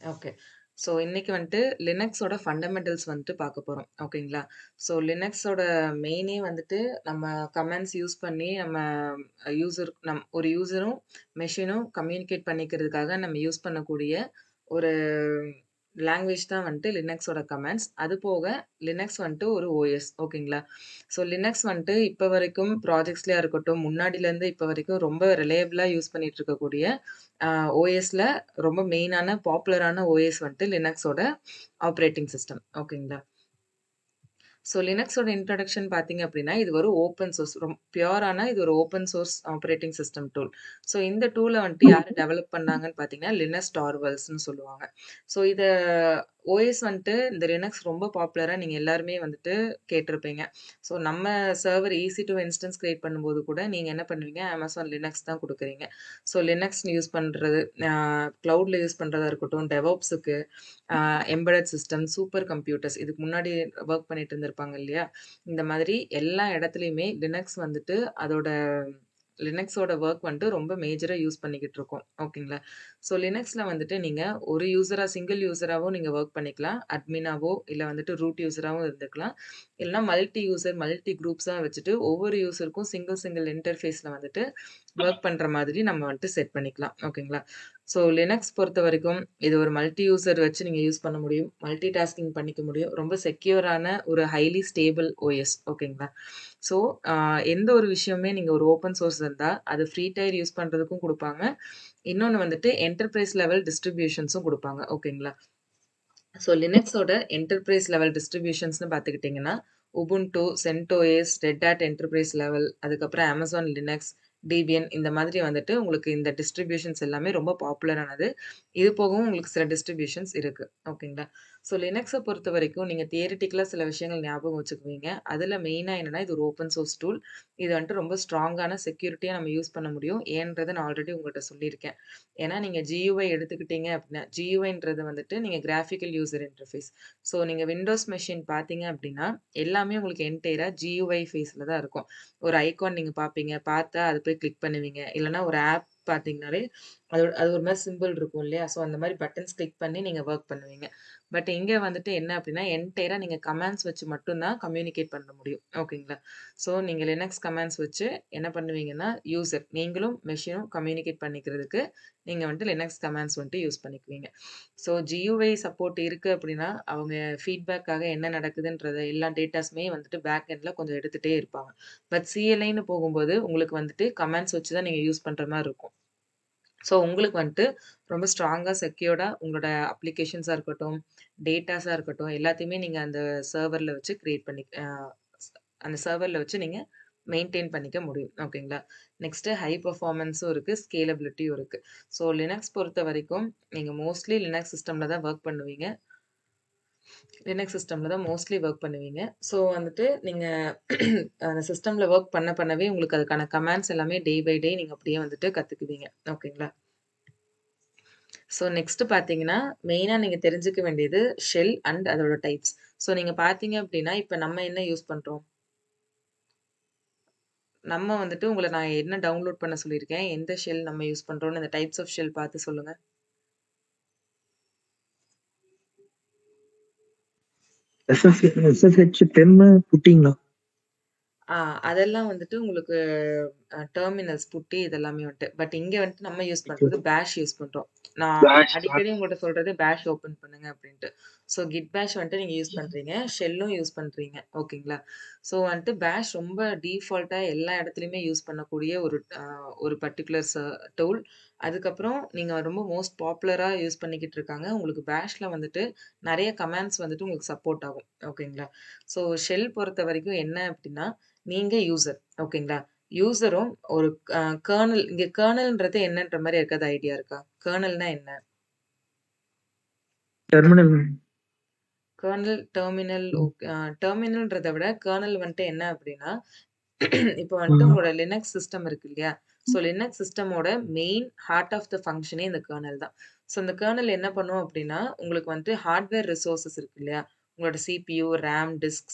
Okay. So இன்னைக்கு வந்துட்டு லினக்ஸோட fundamentals வந்துட்டு பார்க்க போறோம். ஓகேங்களா? ஸோ லினக்ஸோட மெயினே வந்துட்டு நம்ம கமாண்ட்ஸ் யூஸ் பண்ணி நம்ம ஒரு யூசரும், மெஷினும் கம்யூனிகேட் பண்ணிக்கிறதுக்காக நம்ம யூஸ் பண்ணக்கூடிய ஒரு லாங்குவேஜ் தான் வந்துட்டு லினக்ஸோட கமாண்ட்ஸ். அது போக லினக்ஸ் வந்துட்டு ஒரு ஓஎஸ். ஓகேங்களா? ஸோ லினக்ஸ் வந்துட்டு இப்ப வரைக்கும் ப்ராஜெக்ட்ஸ்லயா இருக்கட்டும், முன்னாடிலேருந்து இப்ப வரைக்கும் ரொம்ப ரிலையபிளா யூஸ் பண்ணிட்டு இருக்கக்கூடிய அ ஓஎஸ்ல ரொம்ப மெயினான பாப்புலரான ஓஎஸ் வந்துட்டு லினக்ஸோட ஆப்பரேட்டிங் சிஸ்டம். ஓகேங்களா? ஸோ லினக்ஸோட இன்ட்ரோடக்ஷன் பார்த்தீங்க அப்படின்னா, இது ஒரு ஓப்பன் சோர்ஸ் பியூரான இது ஒரு open source operating system tool. So இந்த டூல வந்துட்டு யாரு டெவலப் பண்ணாங்கன்னு பார்த்தீங்கன்னா, லினக்ஸ் டார்வல்ஸ்ன்னு சொல்லுவாங்க. ஸோ இத ஓஎஸ் வந்துட்டு இந்த லினக்ஸ் ரொம்ப பாப்புலரா நீங்க எல்லாருமே வந்துட்டு கேட்டிருப்பீங்க. ஸோ நம்ம சர்வர் EC2 இன்ஸ்டன்ஸ் கிரியேட் பண்ணும்போது கூட நீங்க என்ன பண்ணுவீங்க, Amazon லினக்ஸ் தான் குடுக்குறீங்க. ஸோ லினக்ஸ் யூஸ் பண்றது, கிளவுட்ல யூஸ் பண்றதா இருக்கட்டும், டெவாப்ஸுக்கு எம்பெடட் சிஸ்டம், சூப்பர் கம்ப்யூட்டர்ஸ் இதுக்கு முன்னாடி வொர்க் பண்ணிட்டு இருந்திருப்பாங்க இல்லையா? இந்த மாதிரி எல்லா இடத்துலயுமே லினக்ஸ் வந்துட்டு அதோட லினக்ஸோட வொர்க் வந்துட்டு ரொம்ப மேஜரா யூஸ் பண்ணிக்கிட்டு இருக்கோம். ஓகேங்களா? ஸோ லினக்ஸ்ல வந்துட்டு நீங்க ஒரு சிங்கிள் யூசராவும் நீங்க வொர்க் பண்ணிக்கலாம். அட்மினாவோ இல்ல வந்துட்டு ரூட் யூசராவும் இருந்துக்கலாம். இல்லன்னா மல்டி யூசர், மல்டி குரூப்ஸா வச்சுட்டு ஒவ்வொரு யூசருக்கும் சிங்கிள் சிங்கிள் இன்டர்ஃபேஸ்ல வந்துட்டு வொர்க் பண்ற மாதிரி நம்ம வந்துட்டு செட் பண்ணிக்கலாம். ஓகேங்களா? ஸோ லினக்ஸ் பொறுத்தவரைக்கும் இது ஒரு மல்டி யூசர் வச்சு நீங்க யூஸ் பண்ண முடியும். மல்டி டாஸ்கிங் பண்ணிக்க முடியும். ரொம்ப செக்யூரான ஒரு ஹைலி ஸ்டேபிள் ஓஎஸ். ஓகேங்களா? ஸோ எந்த ஒரு விஷயமுமே நீங்க ஒரு ஓப்பன் சோர்ஸ் இருந்தா, அது ஃப்ரீ டயர் யூஸ் பண்றதுக்கும் குடுப்பாங்க. இன்னொன்னு வந்துட்டு என்டர்பிரைஸ் லெவல் டிஸ்ட்ரிபியூஷன்ஸும் குடுப்பாங்க. ஓகேங்களா? ஸோ லினக்ஸோட என்டர்பிரைஸ் லெவல் டிஸ்ட்ரிபியூஷன்ஸ்ன்னு பார்த்துக்கிட்டிங்கன்னா, Ubuntu, CentOS, Red Hat enterprise level, அதுக்கப்புறம் Amazon லினக்ஸ், டீபியன் இந்த மாதிரி வந்துட்டு உங்களுக்கு இந்த டிஸ்ட்ரிபியூஷன்ஸ் எல்லாமே ரொம்ப பாப்புலரானது. இது போகவும் உங்களுக்கு சில டிஸ்ட்ரிபியூஷன்ஸ் இருக்கு. ஓகேங்களா? ஸோ லினக்ஸ பொறுத்தவரைக்கும் நீங்க தியரிட்டிக்கலா சில விஷயங்கள் ஞாபகம் வச்சுக்குவீங்க. அதுல மெயினா என்னன்னா, இது ஒரு ஓப்பன் சோர்ஸ் டூல். இது வந்துட்டு ரொம்ப ஸ்ட்ராங்கான செக்யூரிட்டியா நம்ம யூஸ் பண்ண முடியும். ஏன்றத நான் ஆல்ரெடி உங்கள்ட்ட சொல்லியிருக்கேன். ஏன்னா, நீங்க GUI எடுத்துக்கிட்டீங்க அப்டின்னா, GUIன்றது வந்துட்டு நீங்க கிராபிக்கல் யூசர் இன்டர்ஃபேஸ். ஸோ நீங்க விண்டோஸ் மெஷின் பார்த்தீங்க அப்டின்னா, எல்லாமே உங்களுக்கு என்டையரா GUI ஃபேஸ்ல தான் இருக்கும். ஒரு ஐகான் நீங்க பார்ப்பீங்க. பார்த்தா அத போய் கிளிக் பண்ணுவீங்க. இல்லன்னா ஒரு ஆப் பார்த்தீங்கன்னாலே, அது ஒரு மாரி சிம்பிள் இருக்கும் இல்லையா? ஸோ அந்த மாரி பட்டன்ஸ் கிளிக் பண்ணி நீங்க வொர்க் பண்ணுவீங்க. பட் இங்க வந்துட்டு என்ன அப்டின்னா, என்டையரா நீங்க கமாண்ட்ஸ் வச்சு மட்டும் தான் கம்யூனிகேட் பண்ண முடியும். ஓகேங்களா? ஸோ நீங்க லினக்ஸ் கமாண்ட்ஸ் வச்சு என்ன பண்ணுவீங்கன்னா, நீங்களும் மெஷினும் கம்யூனிகேட் பண்ணிக்கிறதுக்கு நீங்க வந்துட்டு லினக்ஸ் கமாண்ட்ஸ் வந்துட்டு யூஸ் பண்ணிக்குவீங்க. ஸோ GUI சப்போர்ட் இருக்கு அப்படின்னா, அவங்க ஃபீட்பேக்காக என்ன நடக்குதுன்றத எல்லா டேட்டாஸுமே வந்துட்டு பேக் எண்ட்ல கொஞ்சம் எடுத்துட்டே இருப்பாங்க. பட் CLIன்னு போகும்போது உங்களுக்கு வந்துட்டு கமாண்ட்ஸ் வச்சு தான் நீங்க யூஸ் பண்ற மாரி இருக்கும். ஸோ உங்களுக்கு வந்துட்டு ரொம்ப ஸ்ட்ராங்கா, செக்யூர்டா உங்களோட அப்ளிகேஷன்ஸா இருக்கட்டும், டேட்டாஸா இருக்கட்டும், எல்லாத்தையுமே நீங்க அந்த சர்வர்ல வச்சு கிரியேட் பண்ணி அந்த சர்வர்ல வச்சு நீங்க மெயின்டெயின் பண்ணிக்க முடியும். ஓகேங்களா? நெக்ஸ்ட்டு ஹை பெர்ஃபார்மன்ஸும் இருக்கு, ஸ்கேலபிலிட்டியும் இருக்கு. ஸோ லினக்ஸ் பொறுத்தவரைக்கும் நீங்க மோஸ்ட்லி லினக்ஸ் சிஸ்டம்ல தான் வொர்க் பண்ணுவீங்க. லினக்ஸ் சிஸ்டம்ல தான் மோஸ்ட்லி வொர்க் பண்ணுவீங்க. ஸோ வந்துட்டு நீங்க அந்த சிஸ்டம்ல வொர்க் பண்ணவே உங்களுக்கு அதுக்கான கமாண்ட்ஸ் எல்லாமே டே பை டே நீங்க அப்படியே வந்துட்டு கத்துக்குவீங்க. ஓகேங்களா? ஸோ நெக்ஸ்ட் பார்த்தீங்கன்னா, மெயினா நீங்க தெரிஞ்சுக்க வேண்டியது ஷெல் அண்ட் அதோட டைப்ஸ். ஸோ நீங்க பார்த்தீங்க அப்டின்னா, இப்ப நம்ம என்ன யூஸ் பண்றோம்? நம்ம வந்துட்டு உங்கள நான் என்ன டவுன்லோட் பண்ண சொல்லியிருக்கேன், எந்த ஷெல் நம்ம யூஸ் பண்றோம்னு இந்த டைப்ஸ் ஆஃப் ஷெல் பார்த்து சொல்லுங்க. SSH 10 புட்டிங்களா? ஆ அதெல்லாம் வந்துட்டு உங்களுக்கு டெர்மினல்ஸ் புட்டி இதெல்லாமே வந்துட்டு. பட் இங்க வந்துட்டு நம்ம யூஸ் பண்றது பேஷ் யூஸ் பண்றோம். நான் பேஷ் அடிக்கடி உங்கள்ட்ட சொல்றது பேஷ் ஓப்பன் பண்ணுங்க அப்டின்ட்டு. ஸோ கிட் பேஷ் வந்துட்டு நீங்க யூஸ் பண்றீங்க. ஷெல்லும் யூஸ் பண்றீங்க. ஓகேங்களா? ஸோ வந்துட்டு பேஷ் ரொம்ப டீஃபால்ட்டா எல்லா இடத்துலயுமே யூஸ் பண்ணக்கூடிய ஒரு பர்ட்டிகுலர் டூல். அதுக்கப்புறம் நீங்க ரொம்ப மோஸ்ட் பாப்புலரா யூஸ் பண்ணிக்கிட்டு இருக்காங்க. உங்களுக்கு பேஷ்ல வந்துட்டு நெறைய கமாண்ட்ஸ் வந்துட்டு உங்களுக்கு சப்போர்ட் ஆகும். ஓகேங்களா? ஸோ ஷெல் பொறுத்தவரைக்கும் என்ன அப்டின்னா, நீங்க யூசர். ஓகேங்களா? யூசரும் ஒரு கர்னல் இங்க கர்னல்ன்றது என்னன்ற மாரி யாருக்காவது ஐடியா இருக்கா? கர்னல்னா என்ன? டெர்மினல். கர்னல், டெர்மினல் டெர்மினல்ன்றத விட கர்னல் வந்துட்டு என்ன அப்டின்னா, இப்போ வந்துட்டு உங்களோட லினக்ஸ் சிஸ்டம் இருக்கு இல்லையா? ஸோ லினக்ஸ் சிஸ்டமோட மெயின் ஹார்ட் ஆஃப் த ஃபங்ஷனே இந்த கர்னல் தான். ஸோ இந்த கர்னல் என்ன பண்ணும் அப்டின்னா, உங்களுக்கு வந்துட்டு ஹார்ட்வேர் ரிசோர்ஸஸ் இருக்கு இல்லையா? உங்களோட சிபியூ, ரேம்,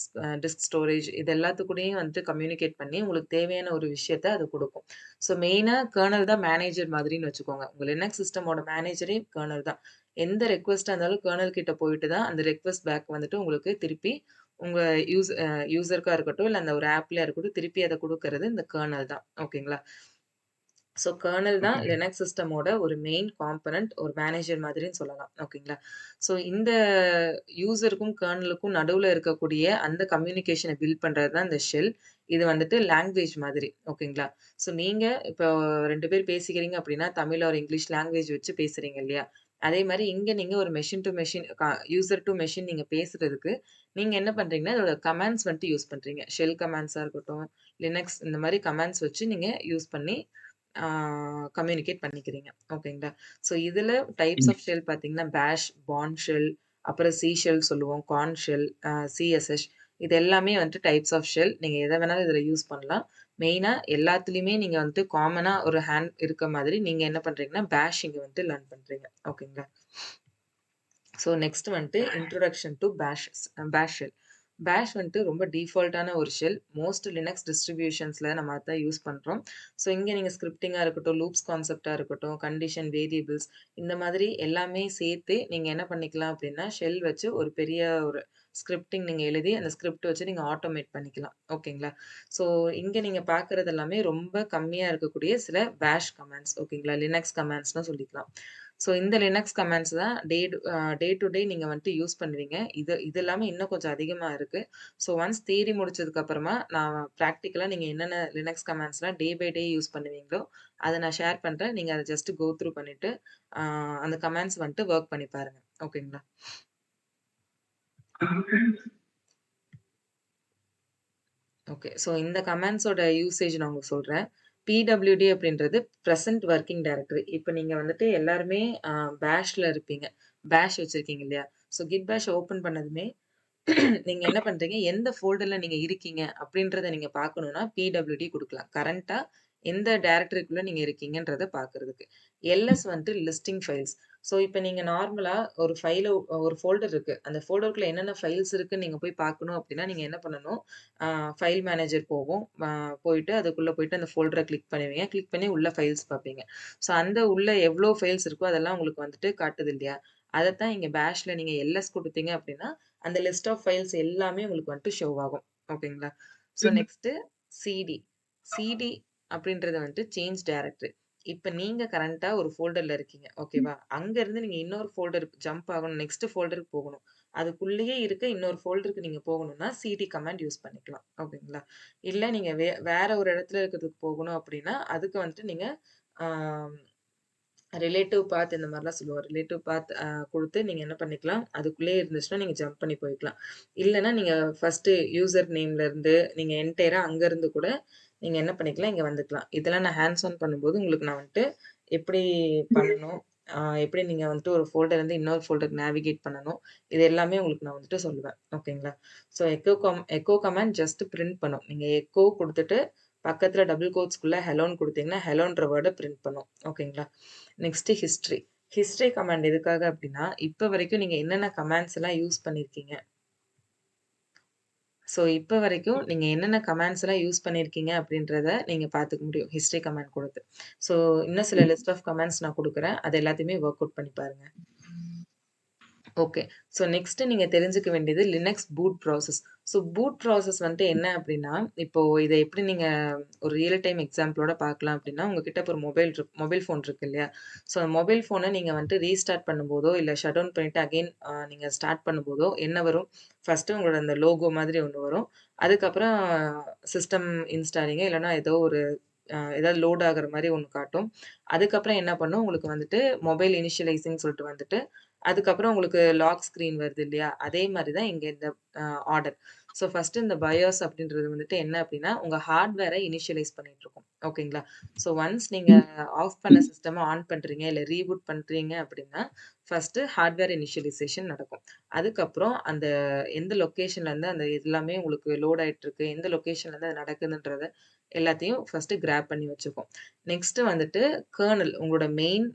டிஸ்க் ஸ்டோரேஜ் இது எல்லாத்துக்கூடயும் வந்துட்டு கம்யூனிகேட் பண்ணி உங்களுக்கு தேவையான ஒரு விஷயத்த அது குடுக்கும். ஸோ மெயினா கர்னல் தான் மேனேஜர் மாதிரின்னு வச்சுக்கோங்க. உங்க லினக்ஸ் சிஸ்டமோட மேனேஜரே கர்னல் தான். எந்த ரெக்வெஸ்ட்டா இருந்தாலும் கர்னல் கிட்ட போயிட்டு தான் அந்த ரெக்வெஸ்ட் பேக் வந்துட்டு உங்களுக்கு திருப்பி உங்க யூசருக்கா இருக்கட்டும், இல்ல அந்த ஒரு ஆப்லயா இருக்கட்டும், திருப்பி அத குடுக்குறது இந்த கர்னல் தான். ஓகேங்களா? ஸோ கர்னல் தான் ஓகேங்க. லினக்ஸ் சிஸ்டமோட ஒரு மெயின் காம்போனன்ட், ஒரு மேனேஜர் மாதிரின்னு சொல்லலாம். ஓகேங்களா? ஸோ இந்த யூசருக்கும், கர்னலுக்கும் நடுவுல இருக்கக்கூடிய அந்த கம்யூனிகேஷன பில்ட் பண்றது தான் இந்த ஷெல். இது வந்துட்டு லாங்குவேஜ் மாதிரி. ஓகேங்களா? ஸோ நீங்க இப்போ 2 பேர் பேசிக்கிறீங்க அப்படின்னா, தமிழ் ஆர் இங்கிலீஷ் லாங்குவேஜ் வச்சு பேசுறீங்க இல்லையா? அதே மாரி இங்க நீங்க ஒரு machine to machine user to machine நீங்க பேசுறதுக்கு, நீங்க என்ன பண்றீங்கன்னா, இதோட கமாண்ட்ஸ் வந்துட்டு யூஸ் பண்றீங்க. ஷெல் கமாண்ட்ஸா இருக்கட்டும், லினக்ஸ் இந்த மாரி கமாண்ட்ஸ் வச்சு நீங்க யூஸ் பண்ணி ஆ கம்யூனிகேட் பண்ணிக்கிறீங்க. ஓகேங்களா? ஸோ இதுல டைப்ஸ் ம். ஆஃப் ஷெல் பார்த்தீங்கன்னா, பாஷ், பார்ன் ஷெல், அப்புறம் சி ஷெல் சொல்லுவோம். கார்ன் ஷெல், சிஎஸ்எஸ் இது எல்லாமே வந்துட்டு டைப்ஸ் ஆஃப் ஷெல். நீங்க எத வேணாலும் இதுல யூஸ் பண்ணலாம். மெயினா எல்லாத்துலயுமே நீங்க வந்துட்டு காமனா ஒரு ஹேண்ட் இருக்க மாதிரி நீங்க என்ன பண்றீங்கன்னா, பாஷ் இங்க வந்துட்டு லேர்ன் பண்றீங்க. ஓகேங்களா? ஸோ நெக்ஸ்ட் வந்துட்டு introduction to bash shell. Bash வந்துட்டு ரொம்ப டிஃபால்ட்டான ஒரு ஷெல். மோஸ்ட் லினக்ஸ் டிஸ்ட்ரிபியூஷன்ஸ்ல நம்ம அதான் யூஸ் பண்றோம். ஸோ இங்க நீங்க ஸ்கிரிப்டிங்கா இருக்கட்டும், லூப்ஸ் கான்செப்ட்டா இருக்கட்டும், கண்டிஷன், வேரியபிள்ஸ் இந்த மாதிரி எல்லாமே சேர்த்து நீங்க என்ன பண்ணிக்கலாம் அப்படின்னா, ஷெல் வச்சு ஒரு பெரிய ஒரு ஸ்கிரிப்டிங் நீங்க எழுதி, அந்த ஸ்கிரிப்ட் வச்சு நீங்க ஆட்டோமேட் பண்ணிக்கலாம். ஓகேங்களா? ஸோ இங்க நீங்க பார்க்குறது எல்லாமே ரொம்ப கம்மியா இருக்கக்கூடிய சில பாஷ் கமாண்ட்ஸ். ஓகேங்களா? லினக்ஸ் கமாண்ட்ஸ்ன்னு சொல்லிக்கலாம். ஸோ இந்த லினக்ஸ் கமாண்ட்ஸ் தான் டே டு டே நீங்க வந்துட்டு யூஸ் பண்ணுவீங்க. இது இல்லாம இன்னும் கொஞ்சம் அதிகமா இருக்கு. ஸோ ஒன்ஸ் தியரி முடிச்சதுக்கு அப்புறமா, நான் பிராக்டிகலா நீங்க என்னென்ன லினக்ஸ் கமாண்ட்ஸ்லாம் டே பை டே யூஸ் பண்ணுவீங்களோ, அத நான் ஷேர் பண்றேன். நீங்க அத ஜஸ்ட் கோ த்ரூ பண்ணிட்டு, ஆ அந்த கமாண்ட்ஸ் வந்துட்டு வொர்க் பண்ணி பாருங்க. ஓகேங்களா? ஓகே. ஸோ இந்த கமாண்ட்ஸோட யூசேஜ் நான் உங்களுக்கு சொல்றேன். பிடபிள்யூடி அப்படின்றது பிரசன்ட் வொர்க்கிங் டைரக்டரி. இப்ப நீங்க வந்துட்டு எல்லாருமே பேஷ்ல இருப்பீங்க. பேஷ் வச்சிருக்கீங்க இல்லையா? ஸோ கிட் பேஷ் ஓப்பன் பண்ணதுமே நீங்க என்ன பண்றீங்க, எந்த ஃபோல்டர்ல நீங்க இருக்கீங்க அப்படின்றத நீங்க பார்க்கணும்னா, பிடபிள்யூடி குடுக்கலாம். கரண்ட்டா எந்த டைரக்டரிக்குள்ள நீங்க இருக்கீங்கன்றத பார்க்கறதுக்கு. எல்எஸ் வந்துட்டு லிஸ்டிங் ஃபைல்ஸ். ஸோ இப்ப நீங்க நார்மலா ஒரு ஃபோல்டர் இருக்கு. அந்த ஃபோல்டருக்குள்ள என்னென்ன ஃபைல்ஸ் இருக்குன்னு நீங்க போய் பார்க்கணும் அப்படின்னா, நீங்க என்ன பண்ணணும், ஆ ஃபைல் மேனேஜர் போகும். போயிட்டு அதுக்குள்ள போயிட்டு அந்த ஃபோல்டர கிளிக் பண்ணுவீங்க. கிளிக் பண்ணி உள்ள ஃபைல்ஸ் பார்ப்பீங்க. ஸோ அந்த உள்ள எவ்ளோ ஃபைல்ஸ் இருக்கோ அதெல்லாம் உங்களுக்கு வந்துட்டு காட்டுது இல்லையா? அதத்தான் இங்க பேஷ்ல நீங்க எல்எஸ் குடுத்தீங்க அப்படின்னா, அந்த லிஸ்ட் ஆஃப் ஃபைல்ஸ் எல்லாமே உங்களுக்கு வந்துட்டு ஷோ ஆகும். ஓகேங்களா? So next CD. சிடி அப்படின்றது வந்துட்டு சேஞ்ச் டைரக்டரி. இப்ப நீங்க கரண்ட்டா ஒரு ஃபோல்டர்ல இருக்கீங்க. ஓகேவா? அங்க இருந்து நீங்க இன்னொரு ஃபோல்டருக்கு ஜம்ப் ஆகணும். நெக்ஸ்ட் ஃபோல்டருக்கு போகணும். அதுக்குள்ளேயே இருக்க இன்னொரு ஃபோல்டருக்கு நீங்க போகணும்னா, சிடி கமாண்ட் யூஸ் பண்ணிக்கலாம். ஓகேங்களா? இல்ல நீங்க வேற ஒரு இடத்துல இருக்கிறதுக்கு போகணும் அப்படின்னா, அதுக்கு வந்துட்டு நீங்க ஆ ரிலேட்டிவ் பாத் இந்த மாரிலாம் சொல்லுவோம். ரிலேட்டிவ் பாத் குடுத்து நீங்க என்ன பண்ணிக்கலாம், அதுக்குள்ளேயே இருந்துச்சுன்னா நீங்க ஜம்ப் பண்ணி போய்க்கலாம். இல்லன்னா நீங்க ஃபர்ஸ்ட்டு யூசர் நேம்ல இருந்து நீங்க என்டையரா அங்க இருந்து கூட நீங்க என்ன பண்ணிக்கலாம், இங்க வந்துக்கலாம். இதெல்லாம் நான் ஹேண்ட்ஸ் ஆன் பண்ணும்போது உங்களுக்கு நான் வந்துட்டு எப்படி பண்ணணும், எப்படி நீங்க வந்துட்டு ஒரு ஃபோல்டர்ல இருந்து இன்னொரு ஃபோல்டருக்கு நேவிகேட் பண்ணணும், இது எல்லாமே உங்களுக்கு நான் வந்துட்டு சொல்லுவேன். ஓகேங்களா? So echo command just print பண்ணும். நீங்க எக்கோ குடுத்துட்டு பக்கத்துல டபுள் கோட்ஸ்க்குள்ள ஹெலோன்னு குடுத்தீங்கன்னா, ஹெலோன்ற வேர்ட பிரிண்ட் பண்ணும். ஓகேங்களா? Next history. ஹிஸ்டரி கமாண்ட் எதுக்காக அப்டின்னா, இப்ப வரைக்கும் நீங்க என்னென்ன கமாண்ட்ஸ் எல்லாம் யூஸ் பண்ணியிருக்கீங்க? ஸோ இப்ப வரைக்கும் நீங்க என்னென்ன கமாண்ட்ஸ் எல்லாம் யூஸ் பண்ணியிருக்கீங்க அப்டின்றத நீங்க பார்த்துக்க முடியும். ஹிஸ்டரி கமாண்ட் குடுத்து. ஸோ இன்னும் சில லிஸ்ட் ஆஃப் கமாண்ட்ஸ் நான் குடுக்குறேன். அது எல்லாத்தையுமே வொர்க் அவுட் பண்ணி பாருங்க. ஓகே. ஸோ நெக்ஸ்ட் நீங்க தெரிஞ்சுக்க வேண்டியது Linux boot process. So boot process வந்துட்டு என்ன அப்டின்னா, இப்போ இத எப்படி நீங்க ஒரு ரியல் டைம் எக்ஸாம்பிளோட பார்க்கலாம் அப்டின்னா, உங்ககிட்ட இப்ப ஒரு மொபைல் ஃபோன் இருக்கு இல்லையா? ஸோ மொபைல் ஃபோன நீங்க வந்துட்டு ரீஸ்டார்ட் பண்ணும்போதோ, இல்ல ஷட் டவுன் பண்ணிட்டு அகைன் நீங்க ஸ்டார்ட் பண்ணும்போதோ என்ன வரும்? ஃபர்ஸ்ட்டு உங்களோட அந்த லோகோ மாதிரி ஒண்ணு வரும். அதுக்கப்புறம் சிஸ்டம் இன்ஸ்டாலிங் இல்லன்னா ஏதோ ஒரு ஏதாவது லோட் ஆகுற மாரி ஒண்ணு காட்டும். அதுக்கப்புறம் என்ன பண்ணும், உங்களுக்கு வந்துட்டு மொபைல் இனிஷியலைசிங்ன்னு சொல்லிட்டு வந்துட்டு, அதுக்கப்புறம் உங்களுக்கு லாக் ஸ்க்ரீன் வருது இல்லையா? அதே மாரி தான் இங்க இந்த அ ஆர்டர். ஸோ ஃபர்ஸ்ட்டு இந்த பயோஸ் அப்படின்றது வந்துட்டு என்ன அப்படின்னா, உங்க ஹார்ட்வேர இனிஷியலைஸ் பண்ணிட்டுருக்கும். ஓகேங்களா? ஸோ ஒன்ஸ் நீங்க ஆஃப் பண்ண சிஸ்டம ஆன் பண்றீங்க, இல்ல ரீபூட் பண்றீங்க அப்படின்னா, ஃபர்ஸ்ட்டு ஹார்ட்வேர் இனிஷியலைசேஷன் நடக்கும். அதுக்கப்புறம் அந்த எந்த லொகேஷன்லேருந்து அந்த எல்லாமே உங்களுக்கு லோட் ஆயிட்டுருக்கு, எந்த லொகேஷன்லேருந்து அது நடக்குதுன்றத எல்லாத்தையும் ஃபர்ஸ்ட்டு கிராப் பண்ணி வச்சுக்கும். நெக்ஸ்ட்டு வந்துட்டு கர்னல் உங்களோட மெயின்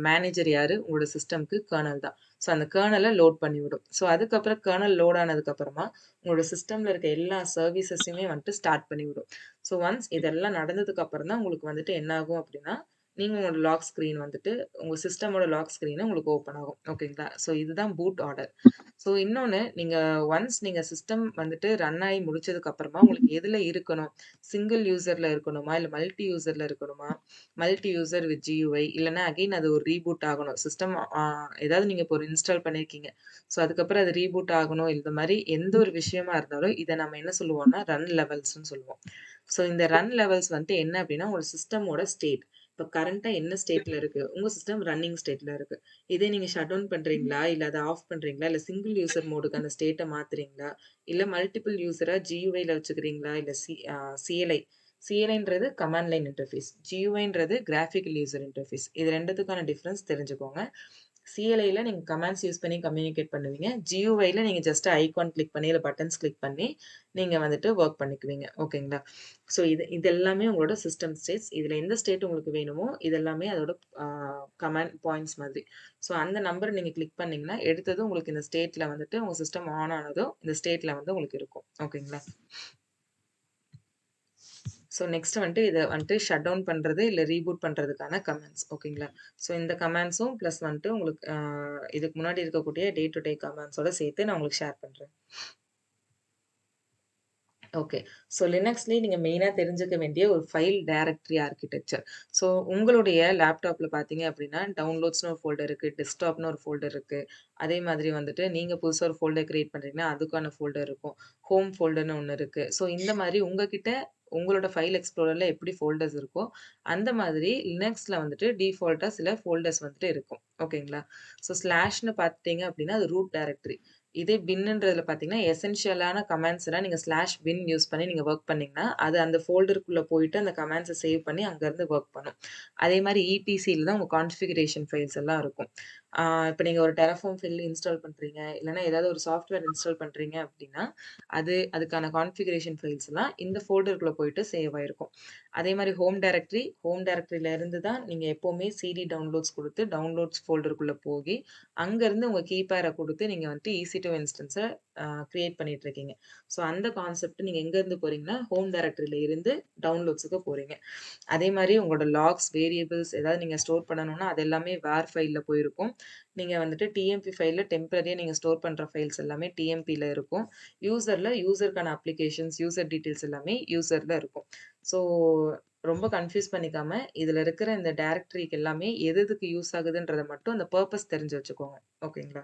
மேனேஜர் யாரு? உங்களோட சிஸ்டம்க்கு கர்னல் தான். ஸோ அந்த கர்னல லோட் பண்ணிவிடும். ஸோ அதுக்கப்புறம் கர்னல் லோட் ஆனதுக்கப்புறமா, உங்களோட சிஸ்டம்ல இருக்க எல்லா சர்வீசஸையுமே வந்துட்டு ஸ்டார்ட் பண்ணிவிடும். ஸோ ஒன்ஸ் இதெல்லாம் நடந்ததுக்கு அப்புறம் தான் உங்களுக்கு வந்துட்டு என்ன ஆகும் அப்டின்னா, நீங்க உங்களோட லாக் ஸ்க்ரீன் வந்துட்டு உங்க சிஸ்டமோட லாக் ஸ்க்ரீன் உங்களுக்கு ஓப்பன் ஆகும். ஓகேங்களா? ஸோ இதுதான் பூட் ஆர்டர். ஸோ இன்னொன்னு நீங்க ஒன்ஸ் நீங்க சிஸ்டம் வந்துட்டு ரன் ஆயி முடிச்சதுக்கு அப்புறமா உங்களுக்கு எதுல இருக்கணும்? சிங்கிள் யூசர்ல இருக்கணுமா? இல்ல மல்டி யூசர்ல இருக்கணுமா? மல்டி யூசர் வித் GUI இல்லன்னா அகைன் அது ஒரு ரீபூட் ஆகணும். சிஸ்டம் ஏதாவது நீங்க இப்போ ஒரு இன்ஸ்டால் பண்ணியிருக்கீங்க. ஸோ அதுக்கப்புறம் அது ரீபூட் ஆகணும். இந்த மாரி எந்த ஒரு விஷயமா இருந்தாலும், இத நம்ம என்ன சொல்லுவோம்னா, ரன் லெவல்ஸ்ன்னு சொல்லுவோம். ஸோ இந்த ரன் லெவல்ஸ் வந்துட்டு என்ன அப்டின்னா, உங்க சிஸ்டமோட ஸ்டேட். இப்ப கரண்ட்டா என்ன ஸ்டேட்ல இருக்கு? உங்க சிஸ்டம் ரன்னிங் ஸ்டேட்ல இருக்கு. இதே நீங்க ஷட் டவுன் பண்றீங்களா? இல்ல அத ஆஃப் பண்றீங்களா? இல்ல சிங்கிள் யூசர் மோடுக்கு அந்த ஸ்டேட்ட மாத்துறீங்களா? இல்ல மல்டிபிள் யூசரா GUIல வச்சுக்கிறீங்களா? இல்ல CLI. CLIன்றது கமாண்ட் லைன் இன்டர்ஃபேஸ். GUIன்றது கிராபிக்கல் யூசர் இன்டர்ஃபேஸ். இது 2த்துக்கான டிஃபரன்ஸ் தெரிஞ்சுக்கோங்க. CLIல நீங்க கமாண்ட்ஸ் யூஸ் பண்ணி கம்யூனிகேட் பண்ணுவீங்க. GUIல நீங்க ஜஸ்ட் ஐகான் கிளிக் பண்ணி, இல்ல பட்டன்ஸ் கிளிக் பண்ணி, நீங்க வந்துட்டு வொர்க் பண்ணிக்குவீங்க. ஓகேங்களா? ஸோ இது எல்லாமே உங்களோட சிஸ்டம் ஸ்டேட்ஸ். இதுல எந்த ஸ்டேட் உங்களுக்கு வேணுமோ, இது எல்லாமே அதோட ஆ கமாண்ட் பாயிண்ட்ஸ் மாதிரி. ஸோ அந்த நம்பர நீங்க கிளிக் பண்ணீங்கன்னா, எடுத்ததும் உங்களுக்கு இந்த ஸ்டேட்ல வந்துட்டு உங்க சிஸ்டம் ஆன் ஆனதும், இந்த ஸ்டேட்ல வந்து உங்களுக்கு இருக்கும். ஓகேங்களா? ஸோ நெக்ஸ்ட் வந்துட்டு இத வந்துட்டு ஷட் டவுன் பண்றது, இல்ல ரீபூட் பண்றதுக்கான கமாண்ட்ஸ். ஓகேங்களா? ஸோ இந்த கமாண்ட்ஸும் பிளஸ் வந்துட்டு உங்களுக்கு இதுக்கு முன்னாடி இருக்கக்கூடிய டே டு டே கமாண்ட்ஸோட சேர்த்து நான் உங்களுக்கு ஷேர் பண்றேன். ஓகே. ஸோ லினக்ஸ்லயே நீங்க மெயினா தெரிஞ்சுக்க வேண்டிய ஒரு ஃபைல் டைரக்டரி ஆர்க்கிடெக்சர். ஸோ உங்களுடைய லேப்டாப்ல பார்த்தீங்க அப்படின்னா, டவுன்லோட்ஸ்ன்னு ஒரு ஃபோல்டர் இருக்கு. டெஸ்க்டாப்னு ஒரு ஃபோல்டர் இருக்கு. அதே மாதிரி வந்துட்டு நீங்க புதுசா ஒரு ஃபோல்டர் கிரியேட் பண்றீங்கன்னா, அதுக்கான ஃபோல்டர் இருக்கும். ஹோம் ஃபோல்டர்ன்னு ஒண்ணு இருக்கு. ஸோ இந்த மாதிரி உங்ககிட்ட உங்களோட ஃபைல் எக்ஸ்ப்ளோரர்ல எப்படி ஃபோல்டர்ஸ் இருக்கோ, அந்த மாதிரி லினக்ஸ்ல வந்துட்டு டிஃபால்ட்டா சில ஃபோல்டர்ஸ் வந்துட்டு இருக்கும். ஓகேங்களா? ஸோ ஸ்லாஷ்ன்னு பார்த்துட்டீங்க அப்படின்னா, அது ரூட் டைரக்டரி. இதே பின்ன்றதுல பார்த்தீங்கன்னா, எசென்ஷியலான கமாண்ட்ஸ்லாம் நீங்க ஸ்லாஷ் பின் யூஸ் பண்ணி நீங்க வொர்க் பண்ணீங்கன்னா, அது அந்த ஃபோல்டருக்குள்ள போயிட்டு அந்த கமாண்ட்ஸ சேவ் பண்ணி அங்கருந்து வொர்க் பண்ணும். அதே மாரி ETCல தான் உங்க கான்ஃபிகரேஷன் ஃபைல்ஸ் எல்லாம் இருக்கும். ஆ இப்ப நீங்க ஒரு Terraform ஃபைல் இன்ஸ்டால் பண்றீங்க, இல்லன்னா ஏதாவது ஒரு சாஃப்ட்வேர் இன்ஸ்டால் பண்றீங்க அப்டின்னா, அதுக்கான கான்ஃபிகரேஷன் ஃபைல்ஸ்லாம் இந்த ஃபோல்டருக்குள்ள போயிட்டு சேவ் ஆயிருக்கும். அதே மாரி ஹோம் டைரக்டரில இருந்து தான் நீங்க எப்பவுமே சிடி டவுன்லோட்ஸ் குடுத்து, டவுன்லோட்ஸ் ஃபோல்டருக்குள்ள போகி, அங்கருந்து உங்க கீபேர குடுத்து நீங்க வந்துட்டு EC2 இன்ஸ்டன்ஸ கிரியேட் பண்ணிட்டுருக்கீங்க. ஸோ அந்த கான்செப்ட் நீங்க எங்கருந்து போறீங்கன்னா, ஹோம் டைரக்டரில இருந்து டவுன்லோட்ஸுக்கு போறீங்க. அதே மாரி உங்களோட லாக்ஸ், வேரியபிள்ஸ் ஏதாவது நீங்க ஸ்டோர் பண்ணணும்னா, அது எல்லாமே வேர் ஃபைல்ல போயிருக்கும். நீங்க வந்துட்டு டிஎம்பி ஃபைல்ல டெம்பரரியா நீங்க ஸ்டோர் பண்ற ஃபைல்ஸ் எல்லாமே டிஎம்பில இருக்கும். யூசருக்கான அப்ளிகேஷன்ஸ், யூசர் டீட்டெயில்ஸ் எல்லாமே யூசர்ல இருக்கும். ஸோ ரொம்ப கன்ஃப்யூஸ் பண்ணிக்காம, இதுல இருக்கிற இந்த டைரக்டரிக்கு எல்லாமே எது எதுக்கு யூஸ் ஆகுதுன்றத மட்டும் அந்த பர்ப்பஸ் தெரிஞ்சு வச்சுக்கோங்க. ஓகேங்களா?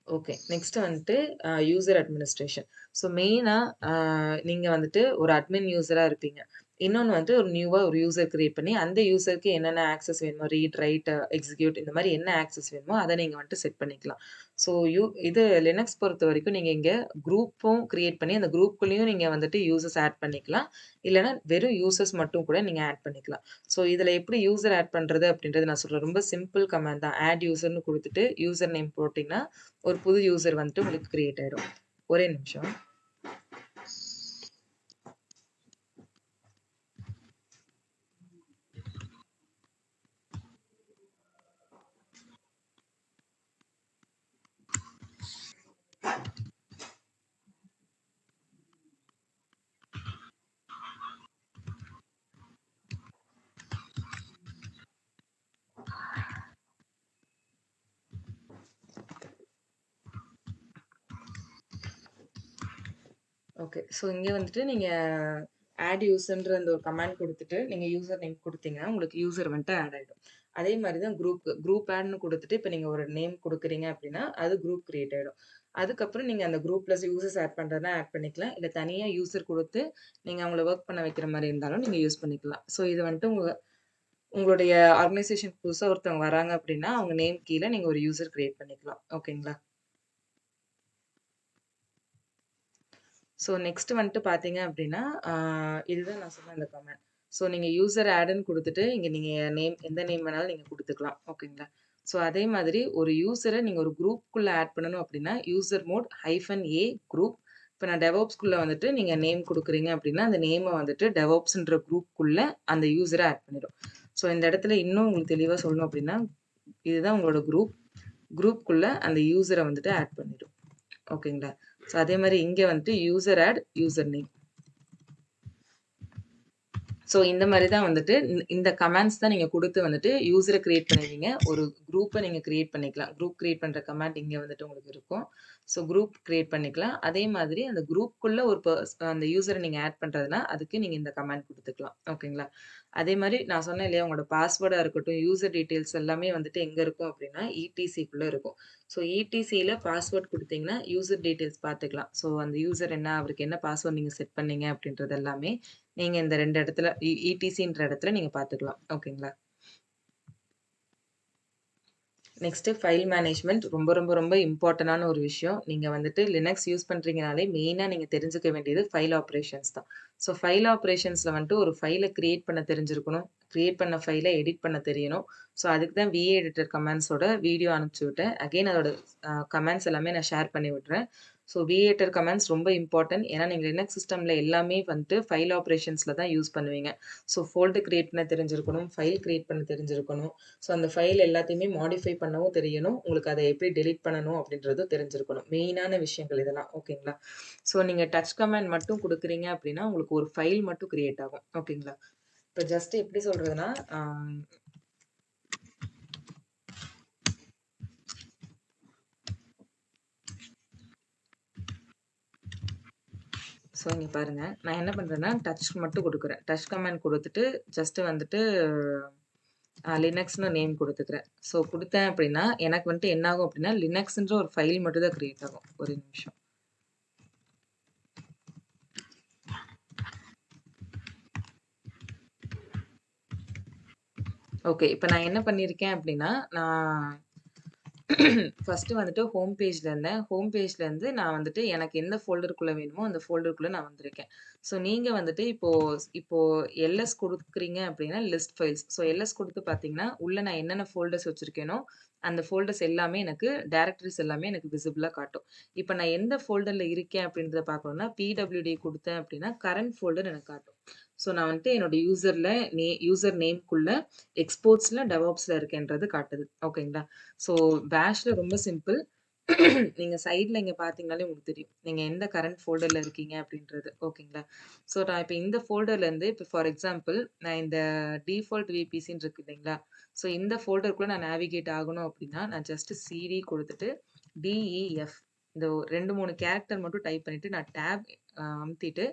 ஓகே. நெக்ஸ்ட் வந்துட்டு யூசர் அட்மினிஸ்ட்ரேஷன். ஸோ மெயினா அ நீங்க வந்துட்டு ஒரு அட்மின் யூசரா இருப்பீங்க. இன்னொன்னு வந்து ஒரு நியூவா ஒரு யூசர் கிரியேட் பண்ணி, அந்த யூசருக்கு என்னென்ன ஆக்சஸ் வேணுமோ, ரீட், ரைட், எக்ஸிக்யூட் இந்த மாரி என்ன ஆக்சஸ் வேணுமோ, அத நீங்க வந்துட்டு செட் பண்ணிக்கலாம். ஸோ இது லினக்ஸ் பொறுத்தவரைக்கும் நீங்க இங்க குரூப்பும் கிரியேட் பண்ணி, அந்த குரூப்குள்ளேயும் நீங்க வந்துட்டு யூசர்ஸ் ஆட் பண்ணிக்கலாம். இல்லன்னா வெறும் யூசர்ஸ் மட்டும் கூட நீங்க ஆட் பண்ணிக்கலாம். ஸோ இதுல எப்படி யூசர் ஆட் பண்றது அப்படின்றத நான் சொல்றேன். ரொம்ப சிம்பிள் கமாண்ட் தான். ஆட் யூசர்ன்னு குடுத்துட்டு, யூசர் நேம் போட்டீங்கன்னா ஒரு புது யூசர் வந்துட்டு உங்களுக்கு கிரியேட் ஆயிடும். ஒரே நிமிஷம். ஓகே. ஸோ இங்க வந்துட்டு நீங்க ஆட் யூசர்ன்ற அந்த ஒரு கமாண்ட் குடுத்துட்டு, நீங்க யூசர் நேம் குடுத்தீங்கன்னா, உங்களுக்கு யூசர் வந்துட்டு ஆட் ஆயிடும். அதே மாரி தான் குரூப் ஆட்ன்னு குடுத்துட்டு, இப்ப நீங்க ஒரு நேம் குடுக்குறீங்க அப்டின்னா, அது குரூப் கிரியேட் ஆயிடும். அதுக்கப்புறம் நீங்க அந்த குரூப்ல யூசர்ஸ் ஆட் பண்றதுனா ஆட் பண்ணிக்கலாம். இல்ல தனியா யூசர் குடுத்து, நீங்க அவங்கள வொர்க் பண்ண வைக்கிற மாரி இருந்தாலும் நீங்க யூஸ் பண்ணிக்கலாம். ஸோ இது வந்துட்டு உங்களுடைய ஆர்கனைசேஷன் புதுசா ஒருத்தவங்க வராங்க அப்டின்னா, அவங்க நேம் கீழ நீங்க ஒரு யூசர் கிரியேட் பண்ணிக்கலாம். ஓகேங்களா? ஸோ நெக்ஸ்ட் வந்துட்டு பார்த்தீங்க அப்டின்னா, ஆ இதுதான் நான் சொன்ன அந்த கமாண்ட். ஸோ நீங்க யூசர் ஆட்ன்னு குடுத்துட்டு, இங்க நீங்க எந்த நேம் வேணாலும் நீங்க குடுத்துக்கலாம். ஓகேங்களா? ஸோ அதே மாதிரி ஒரு யூசர நீங்க ஒரு குரூப்க்குள்ள ஆட் பண்ணணும் அப்டின்னா, யூசர் மோட் -a குரூப் இப்ப நான் DevOpsக்குள்ள வந்துட்டு நீங்க நேம் குடுக்குறீங்க அப்படின்னா, அந்த நேம வந்துட்டு DevOpsன்ற குரூப்க்குள்ள அந்த யூசர ஆட் பண்ணிடும். ஸோ இந்த இடத்துல இன்னும் உங்களுக்கு தெளிவா சொல்லணும் அப்படின்னா, இதுதான் உங்களோட குரூப். குரூப்க்குள்ள அந்த யூசர வந்துட்டு ஆட் பண்ணிடும். ஓகேங்களா? ஸோ அதே மாரி இங்க வந்துட்டு user add user name. So இந்த மாரி தான் வந்துட்டு இந்த கமாண்ட்ஸ் தான் நீங்க குடுத்து வந்துட்டு யூசர கிரியேட் பண்ணுவீங்க. ஒரு குரூப்ப நீங்க கிரியேட் பண்ணிக்கலாம். குரூப் கிரியேட் பண்ற கமாண்ட் இங்க வந்துட்டு உங்களுக்கு இருக்கும். ஸோ குரூப் கிரியேட் பண்ணிக்கலாம். அதே மாதிரி அந்த குரூப்க்குள்ள ஒரு அந்த யூசர நீங்க ஆட் பண்றதுனா, அதுக்கு நீங்க இந்த கமாண்ட் குடுத்துக்கலாம். ஓகேங்களா? அதே மாரி நான் சொன்னேன் இல்லையா, உங்களோட பாஸ்வேர்டா இருக்கட்டும், யூசர் டீட்டெயில்ஸ் எல்லாமே வந்துட்டு எங்க இருக்கும் அப்படின்னா, இடிசிக்குள்ள இருக்கும். ஸோ இடிசில பாஸ்வேர்ட் குடுத்தீங்கன்னா, யூசர் டீட்டெயில்ஸ் பார்த்துக்கலாம். ஸோ அந்த யூசர் என்ன, அவருக்கு என்ன பாஸ்வேர்ட் நீங்க செட் பண்ணீங்க அப்படின்றது எல்லாமே நீங்க இந்த 2 இடத்துல இடிசின்ற இடத்துல நீங்க பார்த்துக்கலாம். ஓகேங்களா? நெக்ஸ்ட் ஃபைல் மேனேஜ்மென்ட் ரொம்ப ரொம்ப ரொம்ப இம்பார்ட்டன்டான ஒரு விஷயம். நீங்க வந்துட்டு லினக்ஸ் யூஸ் பண்றீங்கனாலே மெயினா நீங்க தெரிஞ்சுக்க வேண்டியது ஃபைல் ஆப்பரேஷன்ஸ் தான். ஸோ ஃபைல் ஆப்பரேஷன்ஸ்ல வந்துட்டு ஒரு ஃபைல கிரியேட் பண்ண தெரிஞ்சிருக்கணும். கிரியேட் பண்ண ஃபைல எடிட் பண்ண தெரியணும். ஸோ அதுக்கு தான் விஏ எடிட்டர் கமாண்ட்ஸோட வீடியோ அனுப்பிச்சு விட்டேன். அகைன் அதோட கமாண்ட்ஸ் எல்லாமே நான் ஷேர் பண்ணி விடுறேன். ஸோ விஏட்டர் கமாண்ட்ஸ் ரொம்ப இம்பார்ட்டன்ட். ஏன்னா நீங்க லினக்ஸ் சிஸ்டம்ல எல்லாமே வந்துட்டு ஃபைல் ஆப்பரேஷன்ஸ்ல தான் யூஸ் பண்ணுவீங்க. ஸோ ஃபோல்டர் கிரியேட் பண்ண தெரிஞ்சிருக்கணும். ஃபைல் கிரியேட் பண்ண தெரிஞ்சிருக்கணும். ஸோ அந்த ஃபைல் எல்லாத்தையுமே மாடிஃபை பண்ணவும் தெரியணும். உங்களுக்கு அத எப்படி டெலீட் பண்ணணும் அப்படின்றதும் தெரிஞ்சிருக்கணும். மெயினான விஷயங்கள் இதெல்லாம். ஓகேங்களா? ஸோ நீங்க டச் கமாண்ட் மட்டும் குடுக்குறீங்க அப்படின்னா, உங்களுக்கு ஒரு ஃபைல் மட்டும் கிரியேட் ஆகும். ஓகேங்களா? இப்ப ஜஸ்ட் எப்படி சொல்றதுன்னா, ஸோ இங்க பாருங்க. நான் என்ன பண்றேன்னா, டச் மட்டும் குடுக்குறேன். டச் கமாண்ட் குடுத்துட்டு, ஜஸ்ட் வந்துட்டு லினக்ஸ்ன்னு நேம் குடுத்துக்கிறேன். ஸோ குடுத்தேன் அப்படின்னா, எனக்கு வந்துட்டு என்ன ஆகும் அப்படின்னா, லினக்ஸ்ன்ற ஒரு ஃபைல் மட்டும் தான் கிரியேட் ஆகும். ஒரு நிமிஷம். ஓகே. இப்ப நான் என்ன பண்ணியிருக்கேன் அப்படின்னா, நான் ஃபர்ஸ்ட்டு வந்துட்டு ஹோம் பேஜ்ல இருந்தேன். ஹோம் பேஜ்ல இருந்து நான் வந்துட்டு எனக்கு எந்த ஃபோல்டருக்குள்ள வேணுமோ, அந்த ஃபோல்டருக்குள்ள நான் வந்திருக்கேன். ஸோ நீங்க வந்துட்டு இப்போ எல்எஸ் குடுக்குறீங்க அப்படின்னா, லிஸ்ட் ஃபைல்ஸ். ஸோ எல்எஸ் குடுத்து பார்த்தீங்கன்னா, உள்ள நான் என்னென்ன ஃபோல்டர்ஸ் வச்சிருக்கேனோ, அந்த ஃபோல்டர்ஸ் எல்லாமே எனக்கு டைரக்டரிஸ் எல்லாமே எனக்கு விசிபிளா காட்டும். இப்ப நான் எந்த ஃபோல்டர்ல இருக்கேன் அப்படின்றத பார்க்கணும்னா, பிடபிள்யூடி குடுத்தேன் அப்படின்னா, கரண்ட் ஃபோல்டர் எனக்கு காட்டும். ஸோ நான் வந்துட்டு என்னோட யூசர் நேம்க்குள்ள எக்ஸ்போர்ட்ஸ்ல, டெவாப்ஸ்ல இருக்கேன்றது காட்டுது. ஓகேங்களா? ஸோ பேஷ்ல ரொம்ப சிம்பிள். நீங்க சைட்ல இங்க பார்த்தீங்கனாலே உங்களுக்கு தெரியும். நீங்க எந்த கரண்ட் ஃபோல்டர்ல இருக்கீங்க அப்படின்றது. ஓகேங்களா? ஸோ நான் இப்ப இந்த ஃபோல்டர்ல இருந்து இப்ப ஃபார் எக்ஸாம்பிள் நான் இந்த டிஃபால்ட் விபிசின்னு இருக்கு இல்லைங்களா? ஸோ இந்த ஃபோல்டருக்குள்ள நான் நேவிகேட் ஆகணும் அப்படின்னா, நான் ஜஸ்ட் சிடி குடுத்துட்டு டிஇஎஃப் இந்த 2, 3 கேரக்டர் மட்டும் டைப் பண்ணிட்டு நான் டேப் அமுத்திட்டு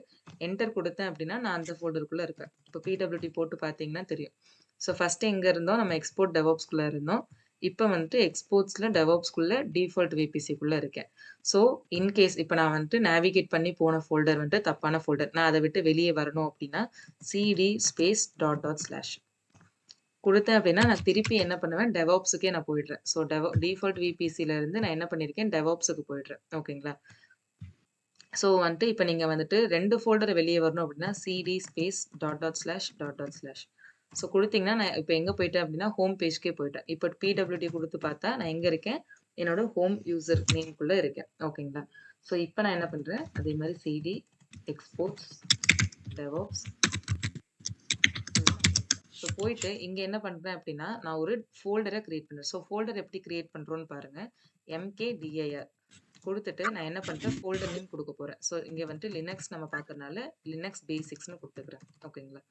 என்டர் குடுத்தேன் அப்படின்னா, நான் அந்த ஃபோல்டருக்குள்ள இருப்பேன். இப்ப பிடபிள்யூடி போட்டு பார்த்தீங்கன்னா தெரியும். ஸோ ஃபர்ஸ்ட் எங்க இருந்தோம்? நம்ம எக்ஸ்போர்ட் டெவாப்ஸ்குள்ள இருந்தோம். இப்ப வந்துட்டு எக்ஸ்போர்ட்ஸ்ல டெவாப்ஸ்குள்ள டிஃபால்ட் விபிசிக்குள்ள இருக்கேன். ஸோ இன்கேஸ் இப்ப நான் வந்துட்டு நேவிகேட் பண்ணி போன ஃபோல்டர் வந்துட்டு தப்பான ஃபோல்டர். நான் அத விட்டு வெளிய வரணும் அப்டின்னா, CD space dot dot slash குடுத்தேன் அப்டின்னா, நான் திருப்பி என்ன பண்ணுவேன், டெவாப்ஸ்க்கே நான் போயிடுறேன். ஸோ டிஃபால்ட் விபிசில இருந்து நான் என்ன பண்ணியிருக்கேன், டெவாப்ஸ்க்கு போயிடுறேன். ஓகேங்களா? ஸோ வந்துட்டு இப்ப நீங்க வந்துட்டு 2 ஃபோல்டர் வெளிய வரணும் அப்டின்னா, CD space dot dot slash dot dot slash so குடுத்தீங்கன்னா, நான் இப்ப எங்க போயிட்டேன் அப்டின்னா, ஹோம் பேஜ்க்கே போயிட்டேன். இப்ப பிடபிள்யூடி குடுத்து பார்த்தா, நான் எங்க இருக்கேன்? என்னோட ஹோம் யூசர் நேம்க்குள்ள இருக்கேன். ஓகேங்களா? ஸோ இப்ப நான் என்ன பண்றேன், அதே மாரி சிடி எக்ஸ்போர்ட்ஸ் டெவாப்ஸ் ஸோ போயிட்டு இங்க என்ன பண்றேன் அப்டின்னா, நான் ஒரு ஃபோல்டர கிரியேட் பண்றேன். ஸோ ஃபோல்டர் எப்படி கிரியேட் பண்றோம்னு பாருங்க. எம்கேடிஐஆர் குடுத்துட்டு நான் என்ன பண்றேன், ஃபோல்டர் நேம் குடுக்க போறேன். ஸோ இங்க வந்துட்டு லினக்ஸ் நம்ம பார்க்கறனால, லினக்ஸ் பேசிக்ஸ்ன்னு குடுத்துக்கிறேன். ஓகேங்களா?